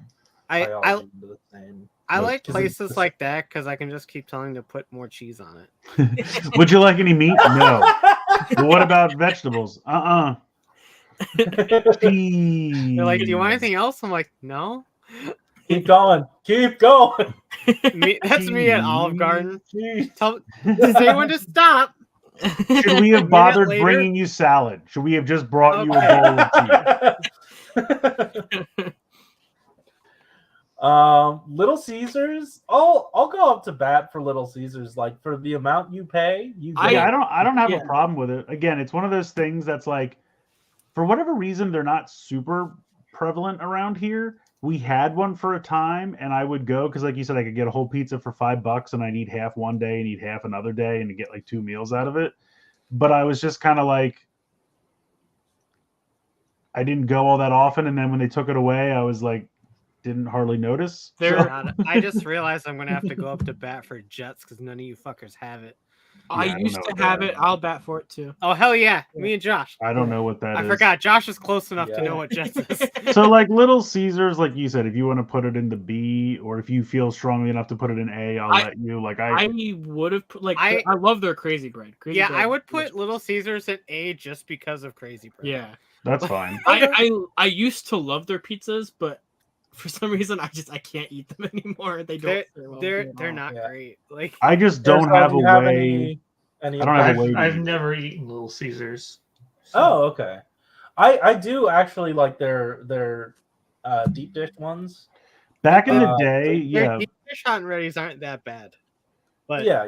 I biology into the same. I like Because places like that because I can just keep telling them to put more cheese on it. Would you like any meat? No. But what about vegetables? Cheese. They're like, "Do you want anything else?" I'm like, "No." Keep going. Keep going. That's me at Olive Garden. Jeez. Does anyone just stop? Should we have bothered later- bringing you salad? Should we have just brought you a bowl of cheese? Little Caesars. I'll go up to bat for Little Caesars. Like for the amount you pay, you get I don't have Yeah. a problem with it. Again, it's one of those things that's like, for whatever reason, they're not super prevalent around here. We had one for a time, and I would go because, like you said, I could get a whole pizza for $5, and I'd eat half one day and eat half another day, and get like 2 meals out of it. But I was just kind of like, I didn't go all that often, and then when they took it away, I was like, didn't hardly notice. God, I just realized I'm gonna have to go up to bat for Jets because none of you fuckers have it. I I don't used know to what have that it. is. I'll bat for it too. Oh hell yeah, me and Josh. I don't know what that is. I forgot. Josh is close enough to Yeah. know what Jets is. So like Little Caesars, like you said, if you want to put it in the B, or if you feel strongly enough to put it in A, I'll let you. Like I would have put I love their crazy bread. Crazy Yeah, bread I would was- put Little Caesars at A just because of Crazy Bread. Yeah, that's fine. I used to love their pizzas, but for some reason I can't eat them anymore. They don't. They're not Yeah. great. Like I just don't Aresol, have do a you have way. any I don't have a way. I've never eaten Little Caesars. So- Oh, okay. I do actually like their deep dish ones. Back in the Uh, day, their yeah. deep dish hot and ready's aren't that bad. But Yeah.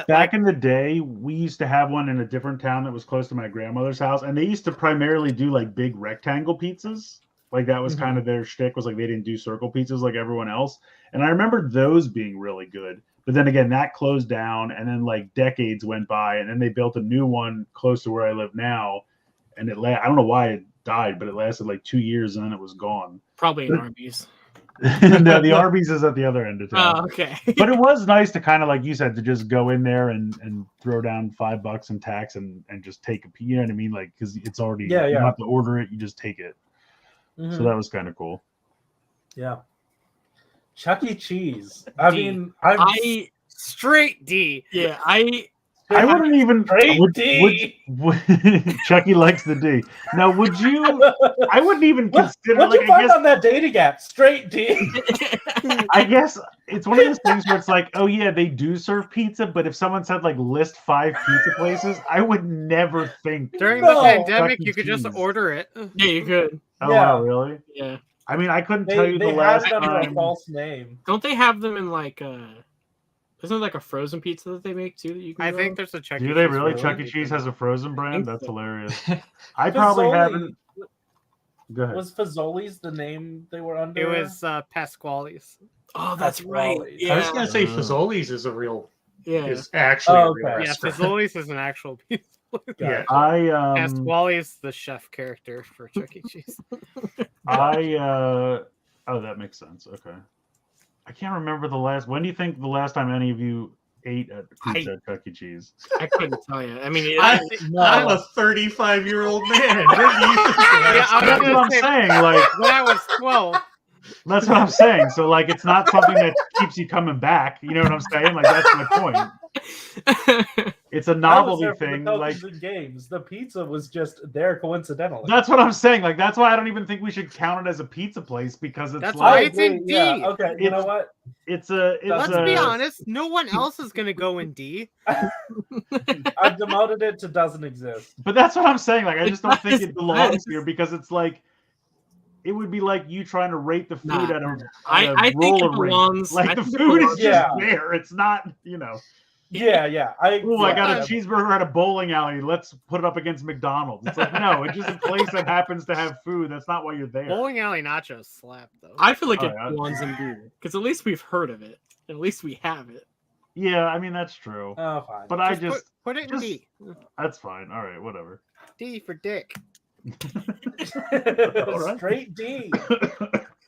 Back in the day, we used to have one in a different town that was close to my grandmother's house, and they used to primarily do like big rectangle pizzas. Like that was kind of their shtick, was like they didn't do circle pizzas like everyone else. And I remember those being really good. But then again, that closed down, and then like decades went by, and then they built a new one close to where I live now. And I don't know why it died, but it lasted like 2 years, and then it was gone. Probably in Arby's. No, the Arby's is at the other end of town. Oh, okay. But it was nice to kind of, like you said, to just go in there and throw down $5 in tax and just take a, you know what I mean? Like, because it's already, you don't have to order it, you just take it. So that was kind of cool. Yeah. Chuck E. Cheese. I D. mean, straight D. Yeah, I wouldn't even. Straight D. Chucky likes the D. Now, would you? I wouldn't even consider. What'd Like, you find on that dating app? Straight D. I guess it's one of those things where it's like, oh yeah, they do serve pizza, but if someone said like list 5 pizza places, I would never think During No. the pandemic, Chuck E. you could just Cheese. order it. yeah, you could. Oh Yeah. wow, really? Yeah. I mean, I couldn't tell They you the had last it under a time. false name. Don't they have them in like isn't there like a frozen pizza that they make too that you can I go? think there's a Chuck E. Do they Cheese really? frozen Chuck E. pizza. Cheese has a frozen brand? That's so. hilarious. I probably Fazoli- haven't. Go ahead. Was Fazoli's the name they were under? It was Pasquale's. Oh, that's right. Pasquale's. Yeah. I was gonna say Uh. Fazoli's is a real Yeah. is actually Oh, a real okay. Yeah, restaurant. Fazoli's is an actual pizza. Yeah. Pasquale's the chef character for Chuck E. Cheese. Oh, that makes sense. Okay. I can't remember the last. When do you think the last time any of you ate at pizza at Chuck E. Cheese? I couldn't tell you. I mean, I'm a 35-year-old man. When do you think the Yeah, last I was That's time- what gonna I'm say- saying. Like, When I was 12, that's what I'm saying. So, like, it's not something that keeps you coming back. You know what I'm saying? Like, that's my point. It's a I was novelty there for thing. the Like, tokens and games. The pizza was just there coincidentally. that's what I'm saying. Like, that's why I don't even think we should count it as a pizza place, because it's That's like why it's in D. Yeah, okay, you know It's- what? it's a. It's let's a, be honest, no one else is gonna go in D. I've demoted it to doesn't exist. But that's what I'm saying. Like, I just don't think It's it belongs nice. here, because it's like, it would be like you trying to rate the food Nah, at a, I think it roller rink. belongs. Like I the think it food is belongs- just Yeah. there. It's not, Yeah. I got a cheeseburger at a bowling alley. Let's put it up against McDonald's. It's like, no, it's just a place that happens to have food. That's not why you're there. Bowling alley nachos slap though. I feel like Oh, it yeah. belongs in B because at least we've heard of it. At least we have it. Yeah, I mean that's true. Oh, fine. But I Just just put it in just- D. that's fine. All right, whatever. D for dick. All right. Straight D.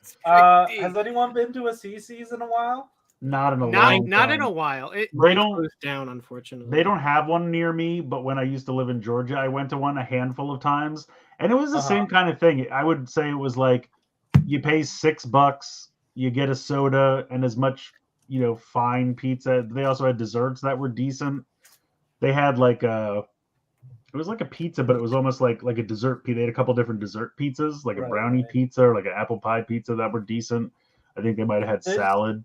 Straight D. Has anyone been to a CC's in a while? Not in a Not long not time. in a while. It They don't. Closed down, unfortunately. They don't have one near me, but when I used to live in Georgia, I went to one a handful of times, and it was the same kind of thing. I would say it was like you pay $6, you get a soda and as much, fine pizza. They also had desserts that were decent. They had it was like a pizza, but it was almost like a dessert pizza. They had a couple different dessert pizzas, like a brownie pizza or like an apple pie pizza that were decent. I think they might have had salad.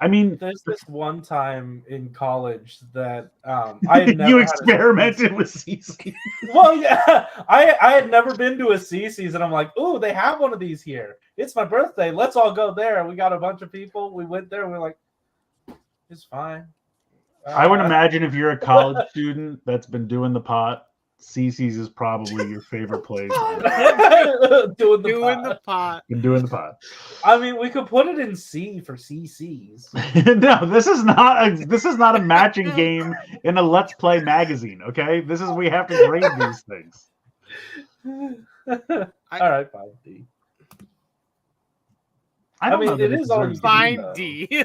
I mean, There's this one time in college that I had never you had experimented with CC. Well, yeah, I had never been to a CC's, and I'm like, ooh, they have one of these here. It's my birthday. Let's all go there. We got a bunch of people. We went there. And we're like, it's fine. I would imagine if you're a college student that's been doing the pot, CC's is probably your favorite place. doing the pot. Been doing the pot. I mean, we could put it in C for CC's. No, this is not a matching game in a Let's Play magazine. Okay, we have to grade these things. All right, fine. D. I don't know mean, that it is all deserves Fine to D. be-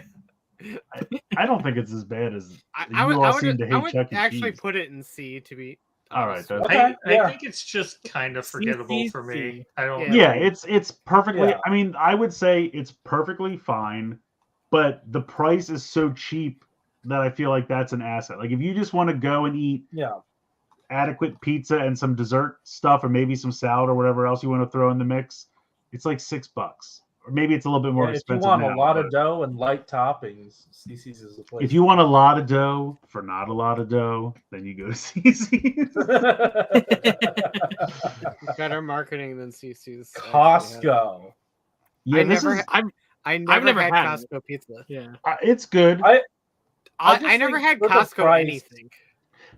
I don't think it's as bad as I you would, all seem to hate I would Chuck E. actually Cheese. put it in C to be. All right, that's Okay, I yeah. think it's just kind of forgettable for me. I don't. Yeah. Yeah, it's perfectly. Yeah. I mean, I would say it's perfectly fine, but the price is so cheap that I feel like that's an asset. Like if you just want to go and eat Yeah. adequate pizza and some dessert stuff, or maybe some salad or whatever else you want to throw in the mix, it's like $6, or maybe it's a little bit more If you expensive. want now, a lot but of dough and light toppings, CC's is the place. if you want a lot of dough for not a lot of dough, then you go to CC's. Better marketing than CC's. Costco. Yeah, I this never, is, I never never had had it. Costco pizza. Yeah. it's good. I just I never think had for the Costco price- anything.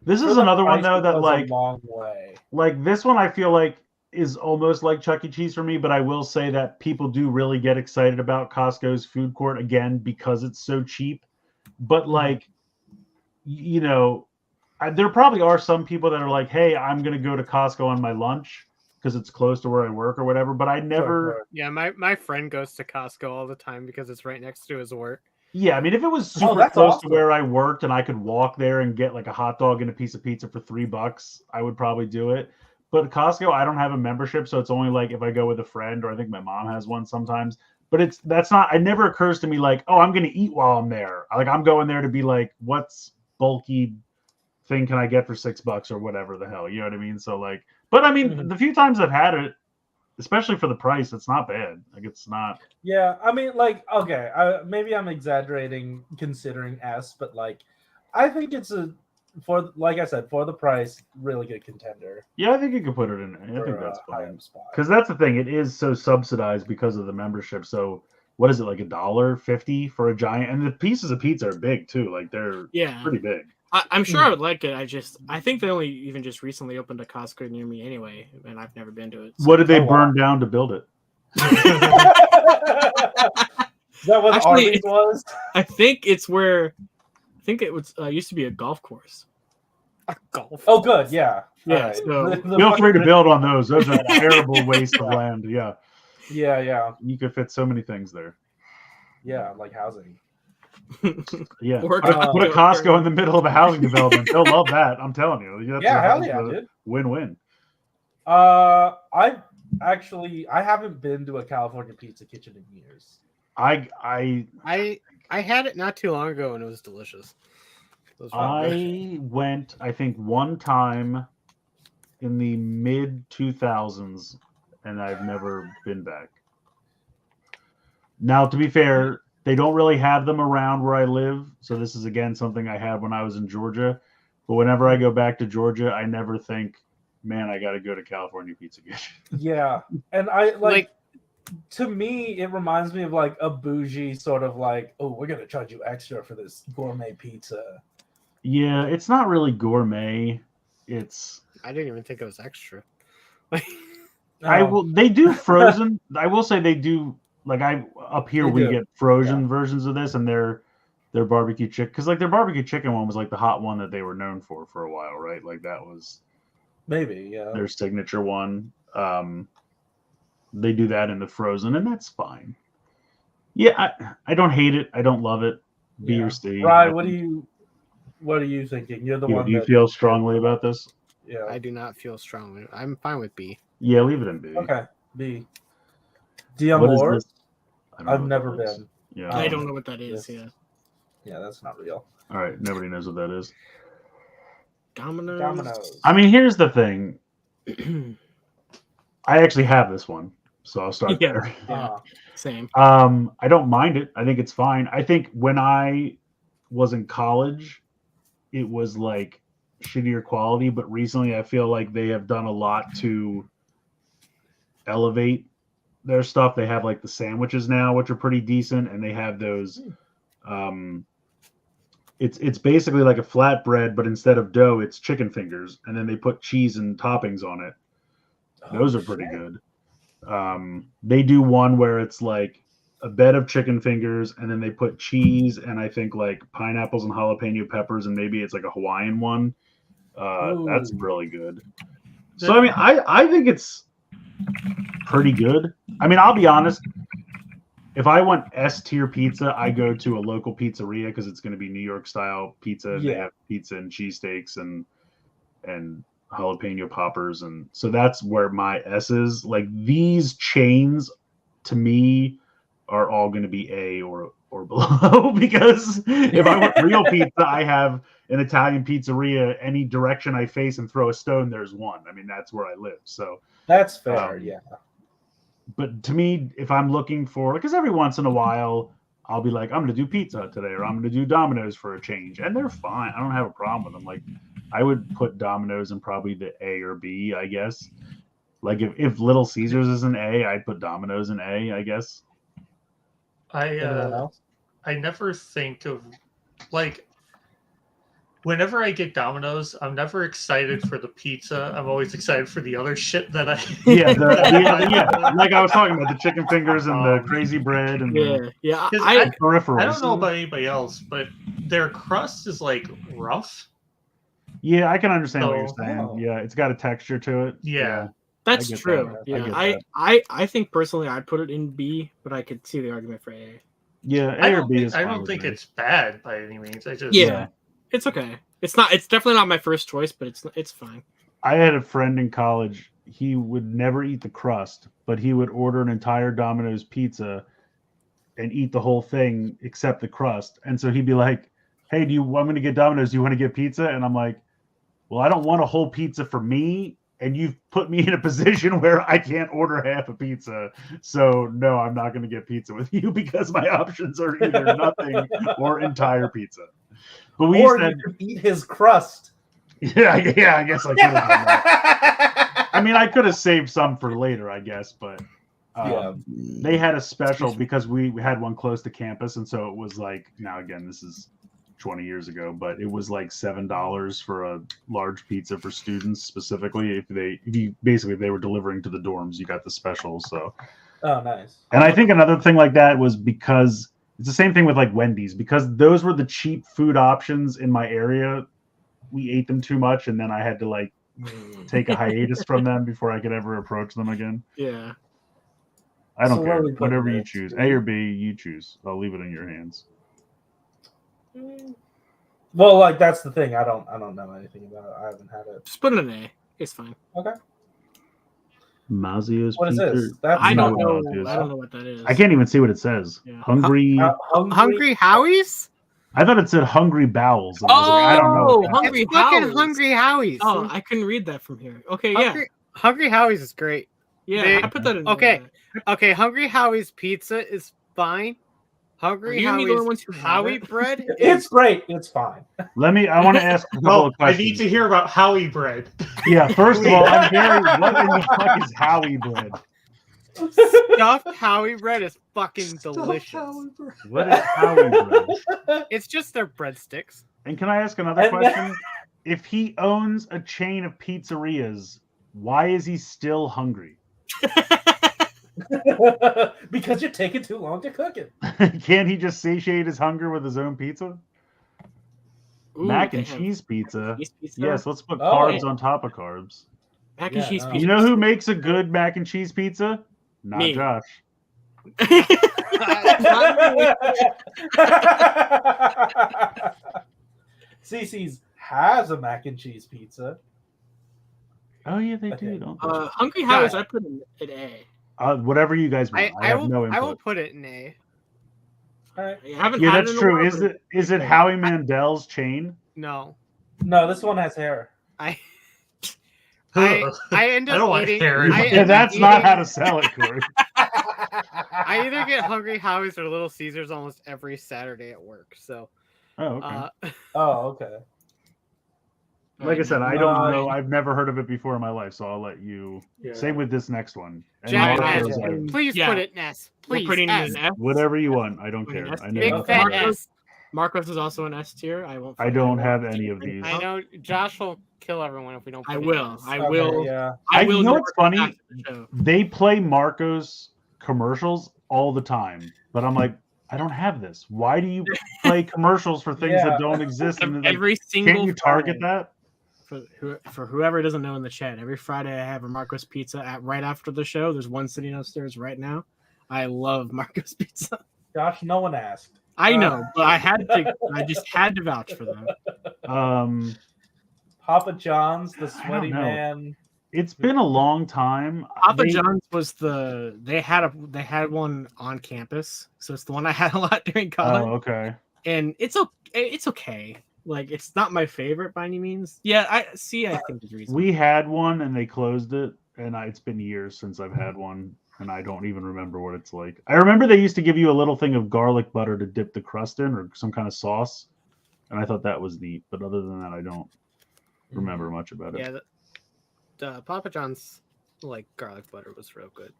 This For is the another one price, though it that goes a long way. like this one I feel like is almost like Chuck E. Cheese for me, but I will say that people do really get excited about Costco's food court again because it's so cheap. But like, there probably are some people that are like, "Hey, I'm gonna go to Costco on my lunch because it's close to where I work or whatever." But I never. Sure. Yeah, my friend goes to Costco all the time because it's right next to his work. Yeah, I mean, if it was super that's close awesome. to where I worked and I could walk there and get like a hot dog and a piece of pizza for $3, I would probably do it. But Costco, I don't have a membership, so it's only like if I go with a friend, or I think my mom has one sometimes. But it never occurs to me like, oh, I'm gonna eat while I'm there. Like I'm going there to be like, what's bulky thing can I get for $6 or whatever the hell, you know what I mean? So like, but I mean, the few times I've had it, especially for the price, it's not bad. Like it's not. Yeah, I mean, like, okay, maybe I'm exaggerating considering S, but like, I think it's like I said, for the price, really good contender. Yeah, I think you could put it in. I think for that's a high fine. up spot. Because that's the thing; it is so subsidized because of the membership. So, what is it like $1.50 for a giant? And the pieces of pizza are big too; like they're Yeah. pretty big. I'm sure I would like it. I think they only even just recently opened a Costco near me anyway, and I've never been to it. So. What did they wow. burn down to build it? Is that what Actually, Arby's was? I think it's where. I think it was used to be a golf course. A golf. Oh, good, yeah. Yeah, All right. so- Feel free to build on those. Those are terrible waste of land. Yeah, Yeah, you could fit so many things there. like housing. Yeah, Or put a Costco in the middle of a housing development. They'll love that. I'm telling you. That's Yeah, hell that's yeah, a dude. Win-win. I haven't been to a California pizza kitchen in years. I had it not too long ago and it was delicious. It was really good. I went, I think, one time in the mid 2000s, and I've never been back. Now, to be fair, they don't really have them around where I live, so this is again something I had when I was in Georgia. But whenever I go back to Georgia, I never think, man, I got to go to California Pizza Kitchen. Yeah, and I like to me, it reminds me of like a bougie sort of like, oh, we're gonna charge you extra for this gourmet pizza. Yeah, it's not really gourmet. It's I didn't even think it was extra. They do frozen. I will say they do. Like up here, They we do. get frozen versions of this, and their barbecue chicken, because like their barbecue chicken one was like the hot one that they were known for a while, right? Like that was Maybe, yeah. their signature one. They do that in the frozen, and that's fine. Yeah, I don't hate it. I don't love it. B or C. Rye, what are you thinking? You're the one. Do you that feel strongly about this? Yeah. I do not feel strongly. I'm fine with B. Yeah, leave it in B. Okay. B. What is D'Amour. this? I don't know I've what never that is. been. Yeah. I don't know what that is. Yes. Yeah. Yeah, that's not real. All right, nobody knows what that is. Domino's. I mean, here's the thing. I actually have this one, so I'll start Yeah. there. Uh, Same. I don't mind it. I think it's fine. I think when I was in college, it was like shittier quality, but recently I feel like they have done a lot to elevate their stuff. They have like the sandwiches now, which are pretty decent, and they have those it's basically like a flatbread, but instead of dough, it's chicken fingers, and then they put cheese and toppings on it. Those are pretty good. They do one where it's like a bed of chicken fingers, and then they put cheese and I think like pineapples and jalapeno peppers, and maybe it's like a Hawaiian one. That's really good. So I mean, I think it's pretty good. I mean, I'll be honest. If I want S tier pizza, I go to a local pizzeria because it's going to be New York style pizza. Yeah. They have pizza and cheesesteaks and jalapeno poppers, and so that's where my S is. Like these chains, to me, are all going to be A or below because if I want real pizza, I have an Italian pizzeria. Any direction I face and throw a stone, there's one. I mean, that's where I live. So that's fair. Yeah. But to me, if I'm looking for, because every once in a while, I'll be like, I'm going to do Pizza today, or I'm going to do Domino's for a change, and they're fine. I don't have a problem with them. Like, I would put Domino's in probably the A or B, I guess. Like, if Little Caesars is an A, I'd put Domino's in A, I guess. Anyone else? I never think of like whenever I get Domino's, I'm never excited for the pizza. I'm always excited for the other shit that I Yeah, like I was talking about the chicken fingers and the crazy bread and the peripherals. I don't know about anybody else, but their crust is like rough. Yeah, I can understand what you're saying. Yeah, it's got a texture to it. Yeah. That's true. That. I think personally I'd put it in B, but I could see the argument for A. Yeah, A or B is fine. I don't think with me. it's bad by any means. I just It's okay. It's definitely not my first choice, but it's fine. I had a friend in college. He would never eat the crust, but he would order an entire Domino's pizza and eat the whole thing except the crust. And so he'd be like, "Hey, I'm going to get Domino's. Do you want to get pizza?" And I'm like, "Well, I don't want a whole pizza for me. And you've put me in a position where I can't order half a pizza. So no, I'm not going to get pizza with you because my options are either nothing or entire pizza." But you could eat his crust. Yeah, I guess I could have done that. I mean, I could have saved some for later, I guess, but they had a special because we had one close to campus, and so it was like, now again, this is 20 years ago, but it was like $7 for a large pizza for students specifically. If they were delivering to the dorms, you got the special. So, oh, nice. And I think another thing like that was because it's the same thing with like Wendy's, because those were the cheap food options in my area. We ate them too much, and then I had to like take a hiatus from them before I could ever approach them again. Yeah. I don't care. Whatever you choose, A or B, you choose. I'll leave it in your hands. Well, like that's the thing. I don't know anything about it. I haven't had it. Just put it in A. It's fine. Okay. Mazio's What is pizza? this? I don't know what that is. I can't even see what it says. Yeah. Hungry Howie's? I thought it said Hungry Bowels. And I was like, I don't know. Hungry it's Howie's. fucking Hungry Howie's. Oh, I couldn't read that from here. Okay, Hungry Howie's is great. Yeah, I put that in. Okay, Hungry Howie's pizza is fine. Hungry Howie's Howie bread. It's great. It's fine. I want to ask a couple of questions. I need to hear about Howie bread. Yeah, first of all, I'm very. What in the fuck is Howie bread? Stuffed Howie bread is fucking delicious. What is Howie bread? It's just their breadsticks. And can I ask another And question? If he owns a chain of pizzerias, why is he still hungry? Because you're taking too long to cook it. Can't he just satiate his hunger with his own pizza? Ooh, Mac they and have cheese pizza. cheese pizza? Yes, let's put Oh, carbs yeah. on top of carbs. Mac and Yeah, cheese no. pizza. You know who makes a good mac and cheese pizza? Not Me. Josh. CC's has a mac and cheese pizza. Oh yeah, they Okay. do, don't they? Hungry Howie's, I put an A. Whatever you guys want. I, have no I will input. put it in A. All right. I haven't Yeah, had that's it in a true. while, Is but it Howie Mandel's chain? No. No, this one has hair. I Ugh. end I up don't want eating. hair in I my- end Yeah, up that's not eating- how to sell it, Corey. I either get Hungry Howie's or Little Caesars almost every Saturday at work. So, Oh, okay. Oh, okay. Like I said, I don't Uh, know. I've never heard of it before in my life, so I'll let you. Yeah. Same with this next one. And Jack Marco's, S, I- please Yeah. put it in S. we're Please, putting S. it in F. whatever you want. I don't Putting care. S. I know. Big nothing fat about it. S. Marcos is also an S tier. I won't. I don't have any of these. I know Josh will kill everyone if we don't. Put I it in will. S. I Okay, will. Yeah. I will. You know what's funny? after the show. They play Marco's commercials all the time, but I'm like, I don't have this. Why do you play commercials for things Yeah. that don't exist? And like, Every single can't you target Friday, that? for whoever doesn't know in the chat, every Friday I have a Marcos pizza at right after the show. There's one sitting upstairs right now. I love Marcos pizza. Josh, no one asked. I know, but I just had to vouch for them. Papa John's, the I don't sweaty know. man. It's been a long time. Papa John's was they had one on campus, so it's the one I had a lot during college, Oh, okay. and it's okay. Like it's not my favorite by any means. Yeah, I think it's reasonable. We had one and they closed it, and it's been years since I've had one, and I don't even remember what it's like. I remember they used to give you a little thing of garlic butter to dip the crust in, or some kind of sauce, and I thought that was neat. But other than that, I don't remember much about it. Yeah, the Papa John's like garlic butter was real good,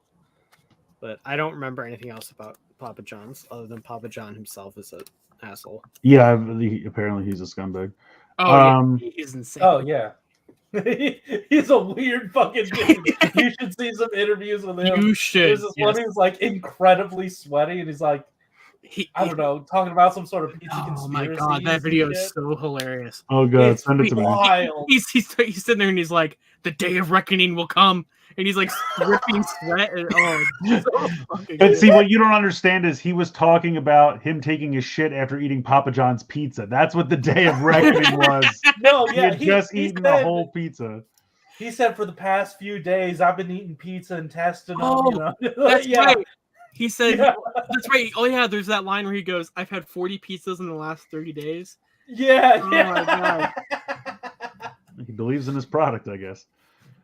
but I don't remember anything else about Papa John's other than Papa John himself is an asshole. Yeah, apparently he's a scumbag. Oh, yeah, he's insane. Oh yeah. He's a weird fucking dude. You should see some interviews with him. You should. There's this one who's like incredibly sweaty, and he's like, I don't know, talking about some sort of pizza Oh my conspiracy. god, that and video is shit. so hilarious. Oh god, It's send it to me. wild. He's sitting there and he's like, "The day of reckoning will come," and he's like dripping sweat. And, so fucking But good. see, what you don't understand is he was talking about him taking his shit after eating Papa John's pizza. That's what the day of reckoning was. No, He yeah, had just eaten the said, whole pizza. He said for the past few days I've been eating pizza and testing them. Oh, You know? That's yeah. right. He said, Yeah. "That's right." Oh yeah, there's that line where he goes, "I've had 40 pizzas in the last 30 days." Yeah, Oh yeah. my God. He believes in his product, I guess.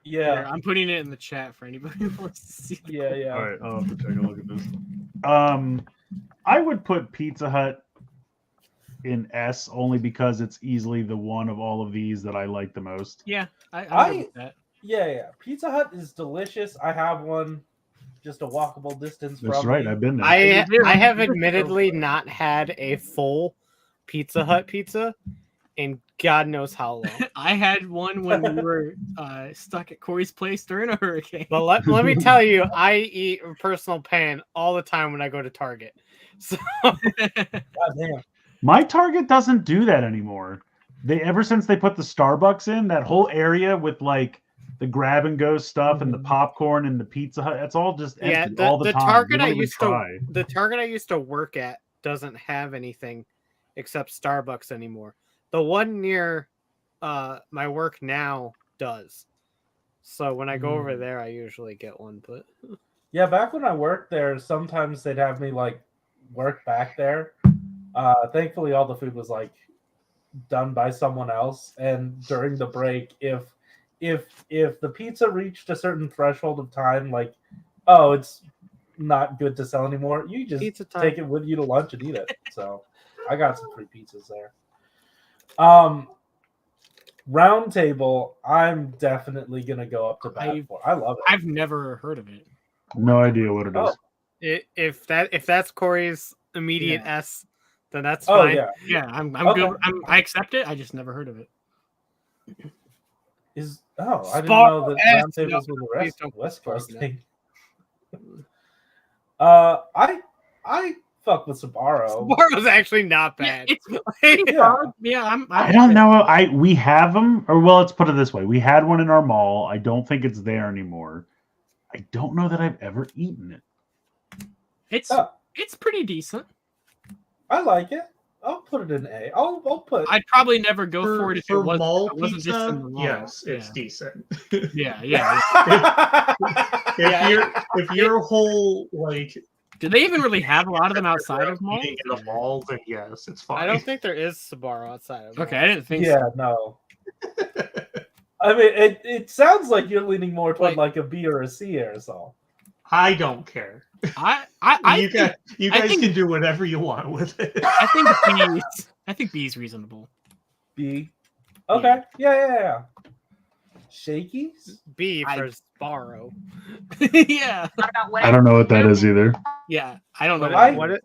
Here, Yeah, I'm putting it in the chat for anybody who wants to see. yeah, yeah. All right, I'll have to take a look at this. I would put Pizza Hut in S only because it's easily the one of all of these that I like the most. Yeah, I'm good I- with that. Yeah. Pizza Hut is delicious. I have one just a walkable distance That's from right, me. I've been there. I have admittedly not had a full Pizza Hut pizza in God knows how long. I had one when we were stuck at Corey's place during a hurricane. But let me tell you, I eat personal pan all the time when I go to Target. So God damn. My Target doesn't do that anymore. Ever since they put the Starbucks in, that whole area with like the grab and go stuff and the popcorn and the Pizza Hut, it's all just empty yeah, all the time. Target They I don't even used try. to the Target I used to work at doesn't have anything except Starbucks anymore. The one near my work now does. So when I go over there, I usually get one. But Yeah, back when I worked there, sometimes they'd have me like work back there. Thankfully, all the food was like done by someone else. And during the break, if the pizza reached a certain threshold of time, like, oh, it's not good to sell anymore, you just Pizza time. take it with you to lunch and eat it. So I got some free pizzas there. Round Table, I'm definitely gonna go up to bat I've- for. I love it. I've never heard of it. No idea what it is. Oh. If that's Corey's immediate Yeah. S, then that's Oh fine. yeah. Yeah, I'm Okay. good. I accept it. I just never heard of it. I didn't Sparrow know that S. round tables No, was please a don't put West Sparrow Coast in thing. I fuck with Sabaro. Sparrow's actually not Yeah, bad. it's pretty Yeah. hard. Yeah, I don't know. We have them, or well, let's put it this way: we had one in our mall. I don't think it's there anymore. I don't know that I've ever eaten it. It's pretty decent. I like it. I'll put it in A. I'll put. I'd probably never go for it if it For wasn't, mall if it wasn't just in pizza, the mall. yes, it's decent. Yeah. If your whole like Do they even really have a lot of them outside of malls? eating in a mall, then yes, it's fine. I don't think there is Sbarro outside of Okay, I didn't think Yeah, so. no. I mean, it sounds like you're leaning more toward Wait. like a B or a C aerosol. I don't care. I You think- can do whatever you want with it. I think B is reasonable. B. Okay. Yeah. Shakies? B I- for Sbarro. Yeah. I don't know what that is either. Yeah. I don't know. Well, I- What it?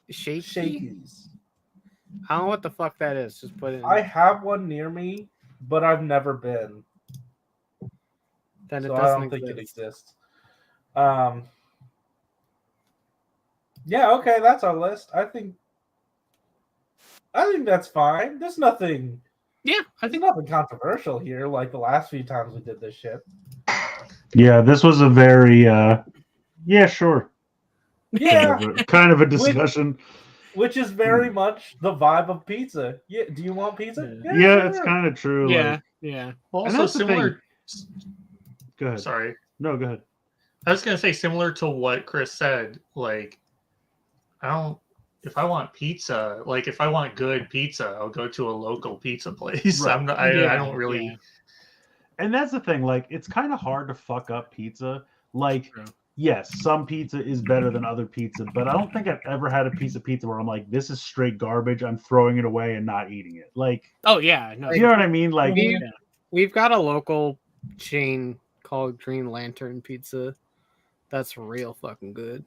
Shaky? Shakies. I don't know what the fuck that is. Just put it in. I have one near me, but I've never been. then it So I doesn't don't think it exist. exists. Yeah, okay, that's our list. I think that's fine. There's nothing Yeah, I there's think nothing controversial here, like the last few times we did this shit. Yeah, this was a very yeah, sure. Yeah, Kind of a discussion. which is very much the vibe of pizza. Yeah, do you want pizza? Yeah, it's sure. kind of true. yeah, Like, yeah. Also that's the similar. go ahead. Sorry, No, go ahead. I was gonna say similar to what Chris said. Like, if I want pizza, like if I want good pizza, I'll go to a local pizza place. Right. I don't really. Yeah. And that's the thing, like it's kind of hard to fuck up pizza. Like, True. yes, some pizza is better than other pizza, but I don't think I've ever had a piece of pizza where I'm like, this is straight garbage. I'm throwing it away and not eating it. Like, Oh yeah, no. you know what I mean? Like, We- We've got a local chain called Green Lantern Pizza. That's real fucking good.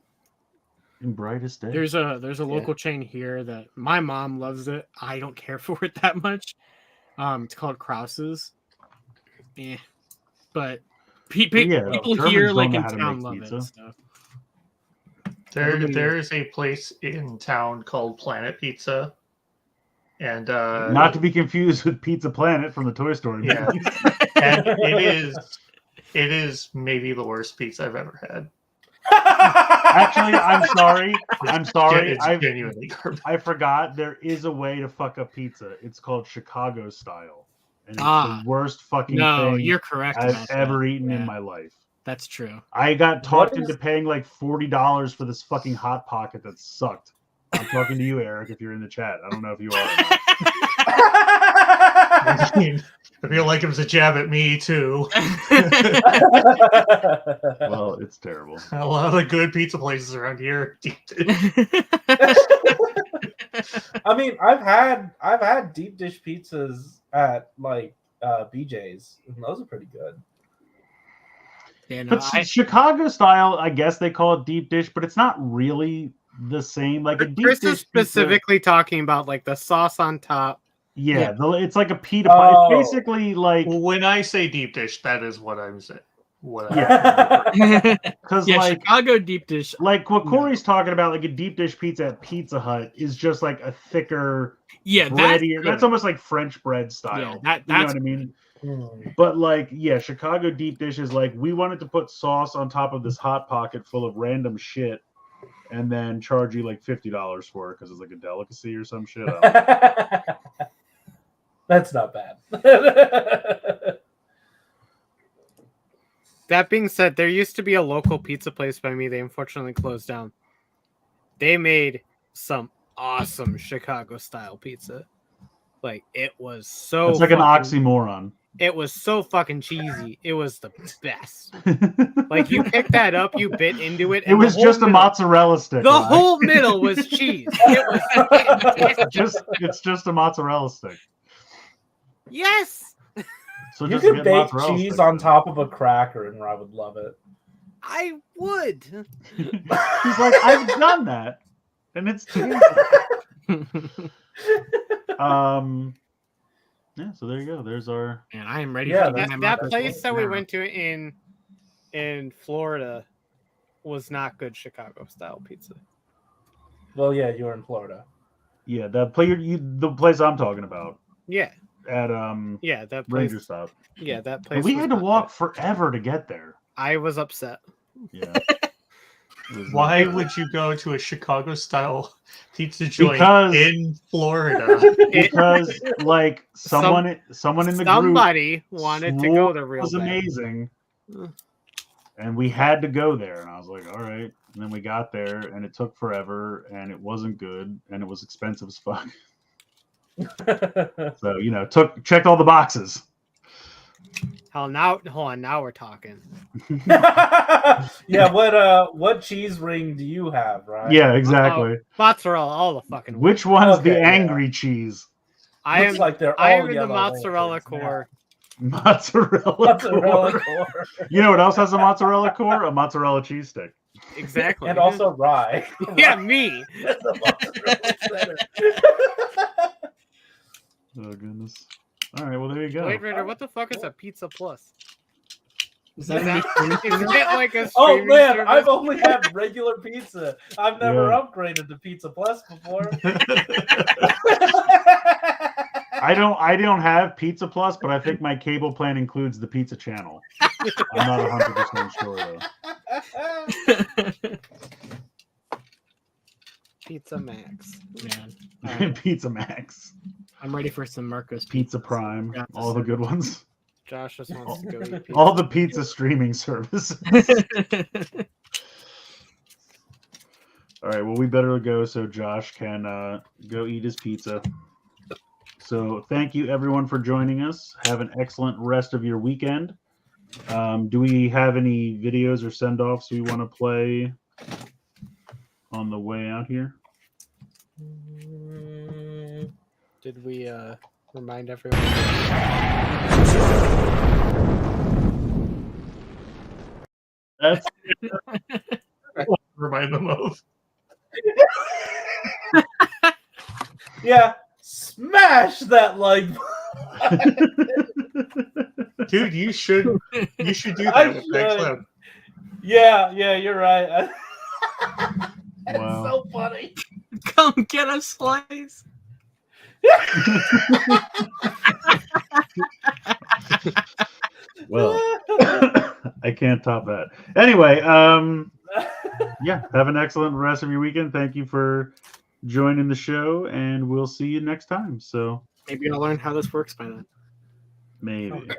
in brightest day. There's a local chain here that my mom loves it. I don't care for it that much. It's called Krause's. But people Germans here, don't like know in how to town, make love pizza. it. So. There is a place in town called Planet Pizza, and Not to be confused with Pizza Planet from the Toy Story movie. yeah, and it is maybe the worst pizza I've ever had. Actually, I'm sorry. I'm sorry. It's genuinely garbage. I forgot there is a way to fuck up pizza. It's called Chicago style. And it's Ah. the worst fucking No, thing you're correct. I've about that. ever eaten Yeah, in my life. That's true. I got talked What is- into paying like $40 for this fucking Hot Pocket that sucked. I'm talking to you, Eric, if you're in the chat. I don't know if you are. I mean, I feel like it was a jab at me too. Well, it's terrible. A lot of the good pizza places around here. I mean, I've had deep dish pizzas at like BJ's, and those are pretty good. Yeah, no, But Chicago style, I guess they call it deep dish, but it's not really the same. Like a deep Chris dish is specifically talking about like the sauce on top. Pizza, it's like a pita pie. Oh. It's basically like When I say deep dish, that is what I'm saying. because yeah, like Chicago deep dish. like what Corey's talking about, like a deep dish pizza at Pizza Hut is just like a thicker, Yeah, that's breadier. good. That's almost like French bread style. Yeah, You know that's what I mean? But like, yeah, Chicago deep dish is like we wanted to put sauce on top of this Hot Pocket full of random shit, and then charge you like $50 for it because it's like a delicacy or some shit. I don't know. That's not bad. That being said, there used to be a local pizza place by me. They unfortunately closed down. They made some awesome Chicago style pizza. Like it was so. It's like an fucking- oxymoron. It was so fucking cheesy. It was the best. Like you picked that up, you bit into it. It was just a mozzarella stick. The right? whole middle was cheese. It was it's just a mozzarella stick. yes. So You just could get bake mozzarella cheese sticks on then. top of a cracker, and I would love it. I would. He's like, I've done that, and it's terrible. Yeah. So there you go. There's our. Man, I am ready Yeah, for that's- my That Marcos place that we now. went to in Florida was not good Chicago style pizza. Well, yeah, you were in Florida. Yeah, the place I'm talking about Yeah, at yeah, that place. Ranger Stop. Yeah, that And place. we was had to not walk good. forever to get there. I was upset. Yeah. It was Why not- would you go to a Chicago style pizza joint Because- in Florida? because like someone in the group Somebody wanted to go there it real was bad. amazing, Ugh. and we had to go there. And I was like, all right. And then we got there, and it took forever, and it wasn't good, and it was expensive as fuck. So checked all the boxes. Hell, hold on, now we're talking. Yeah, what cheese ring do you have, right? Yeah, exactly. Mozzarella, all the fucking way. Which one's Okay, the yeah. angry cheese? I Looks am like they're I all am in the yellow mozzarella lanterns now. core. Mozzarella, Mozzarella core. core. You know what else has a mozzarella core? A mozzarella cheese stick. Exactly. And also rye. yeah, me. That's a mozzarella center. Oh goodness. All right, well there you go. Wait, Raider, what the fuck is a Pizza Plus? Is Is that it like a Oh streaming man, service? I've only had regular pizza. I've never Yeah. upgraded to Pizza Plus before. I don't have Pizza Plus, but I think my cable plan includes the Pizza Channel. I'm not 100% sure though. Pizza Max. Man, Pizza Max, I'm ready for some Marcos Pizza Prime, all the good ones. Josh just wants to go eat pizza. All the pizza streaming services. All right, well, we better go so Josh can go eat his pizza. So thank you, everyone, for joining us. Have an excellent rest of your weekend. Do we have any videos or send-offs we want to play on the way out here? Did we remind everyone? That's Remind them of. Yeah, smash that like. Dude, you should do that I with that should. clip. Yeah, you're right. It's Wow. so funny. Come get a slice. Well, I can't top that. Anyway, yeah, have an excellent rest of your weekend. Thank you for joining the show, and we'll see you next time. So Maybe I'll learn how this works by then. maybe. Okay.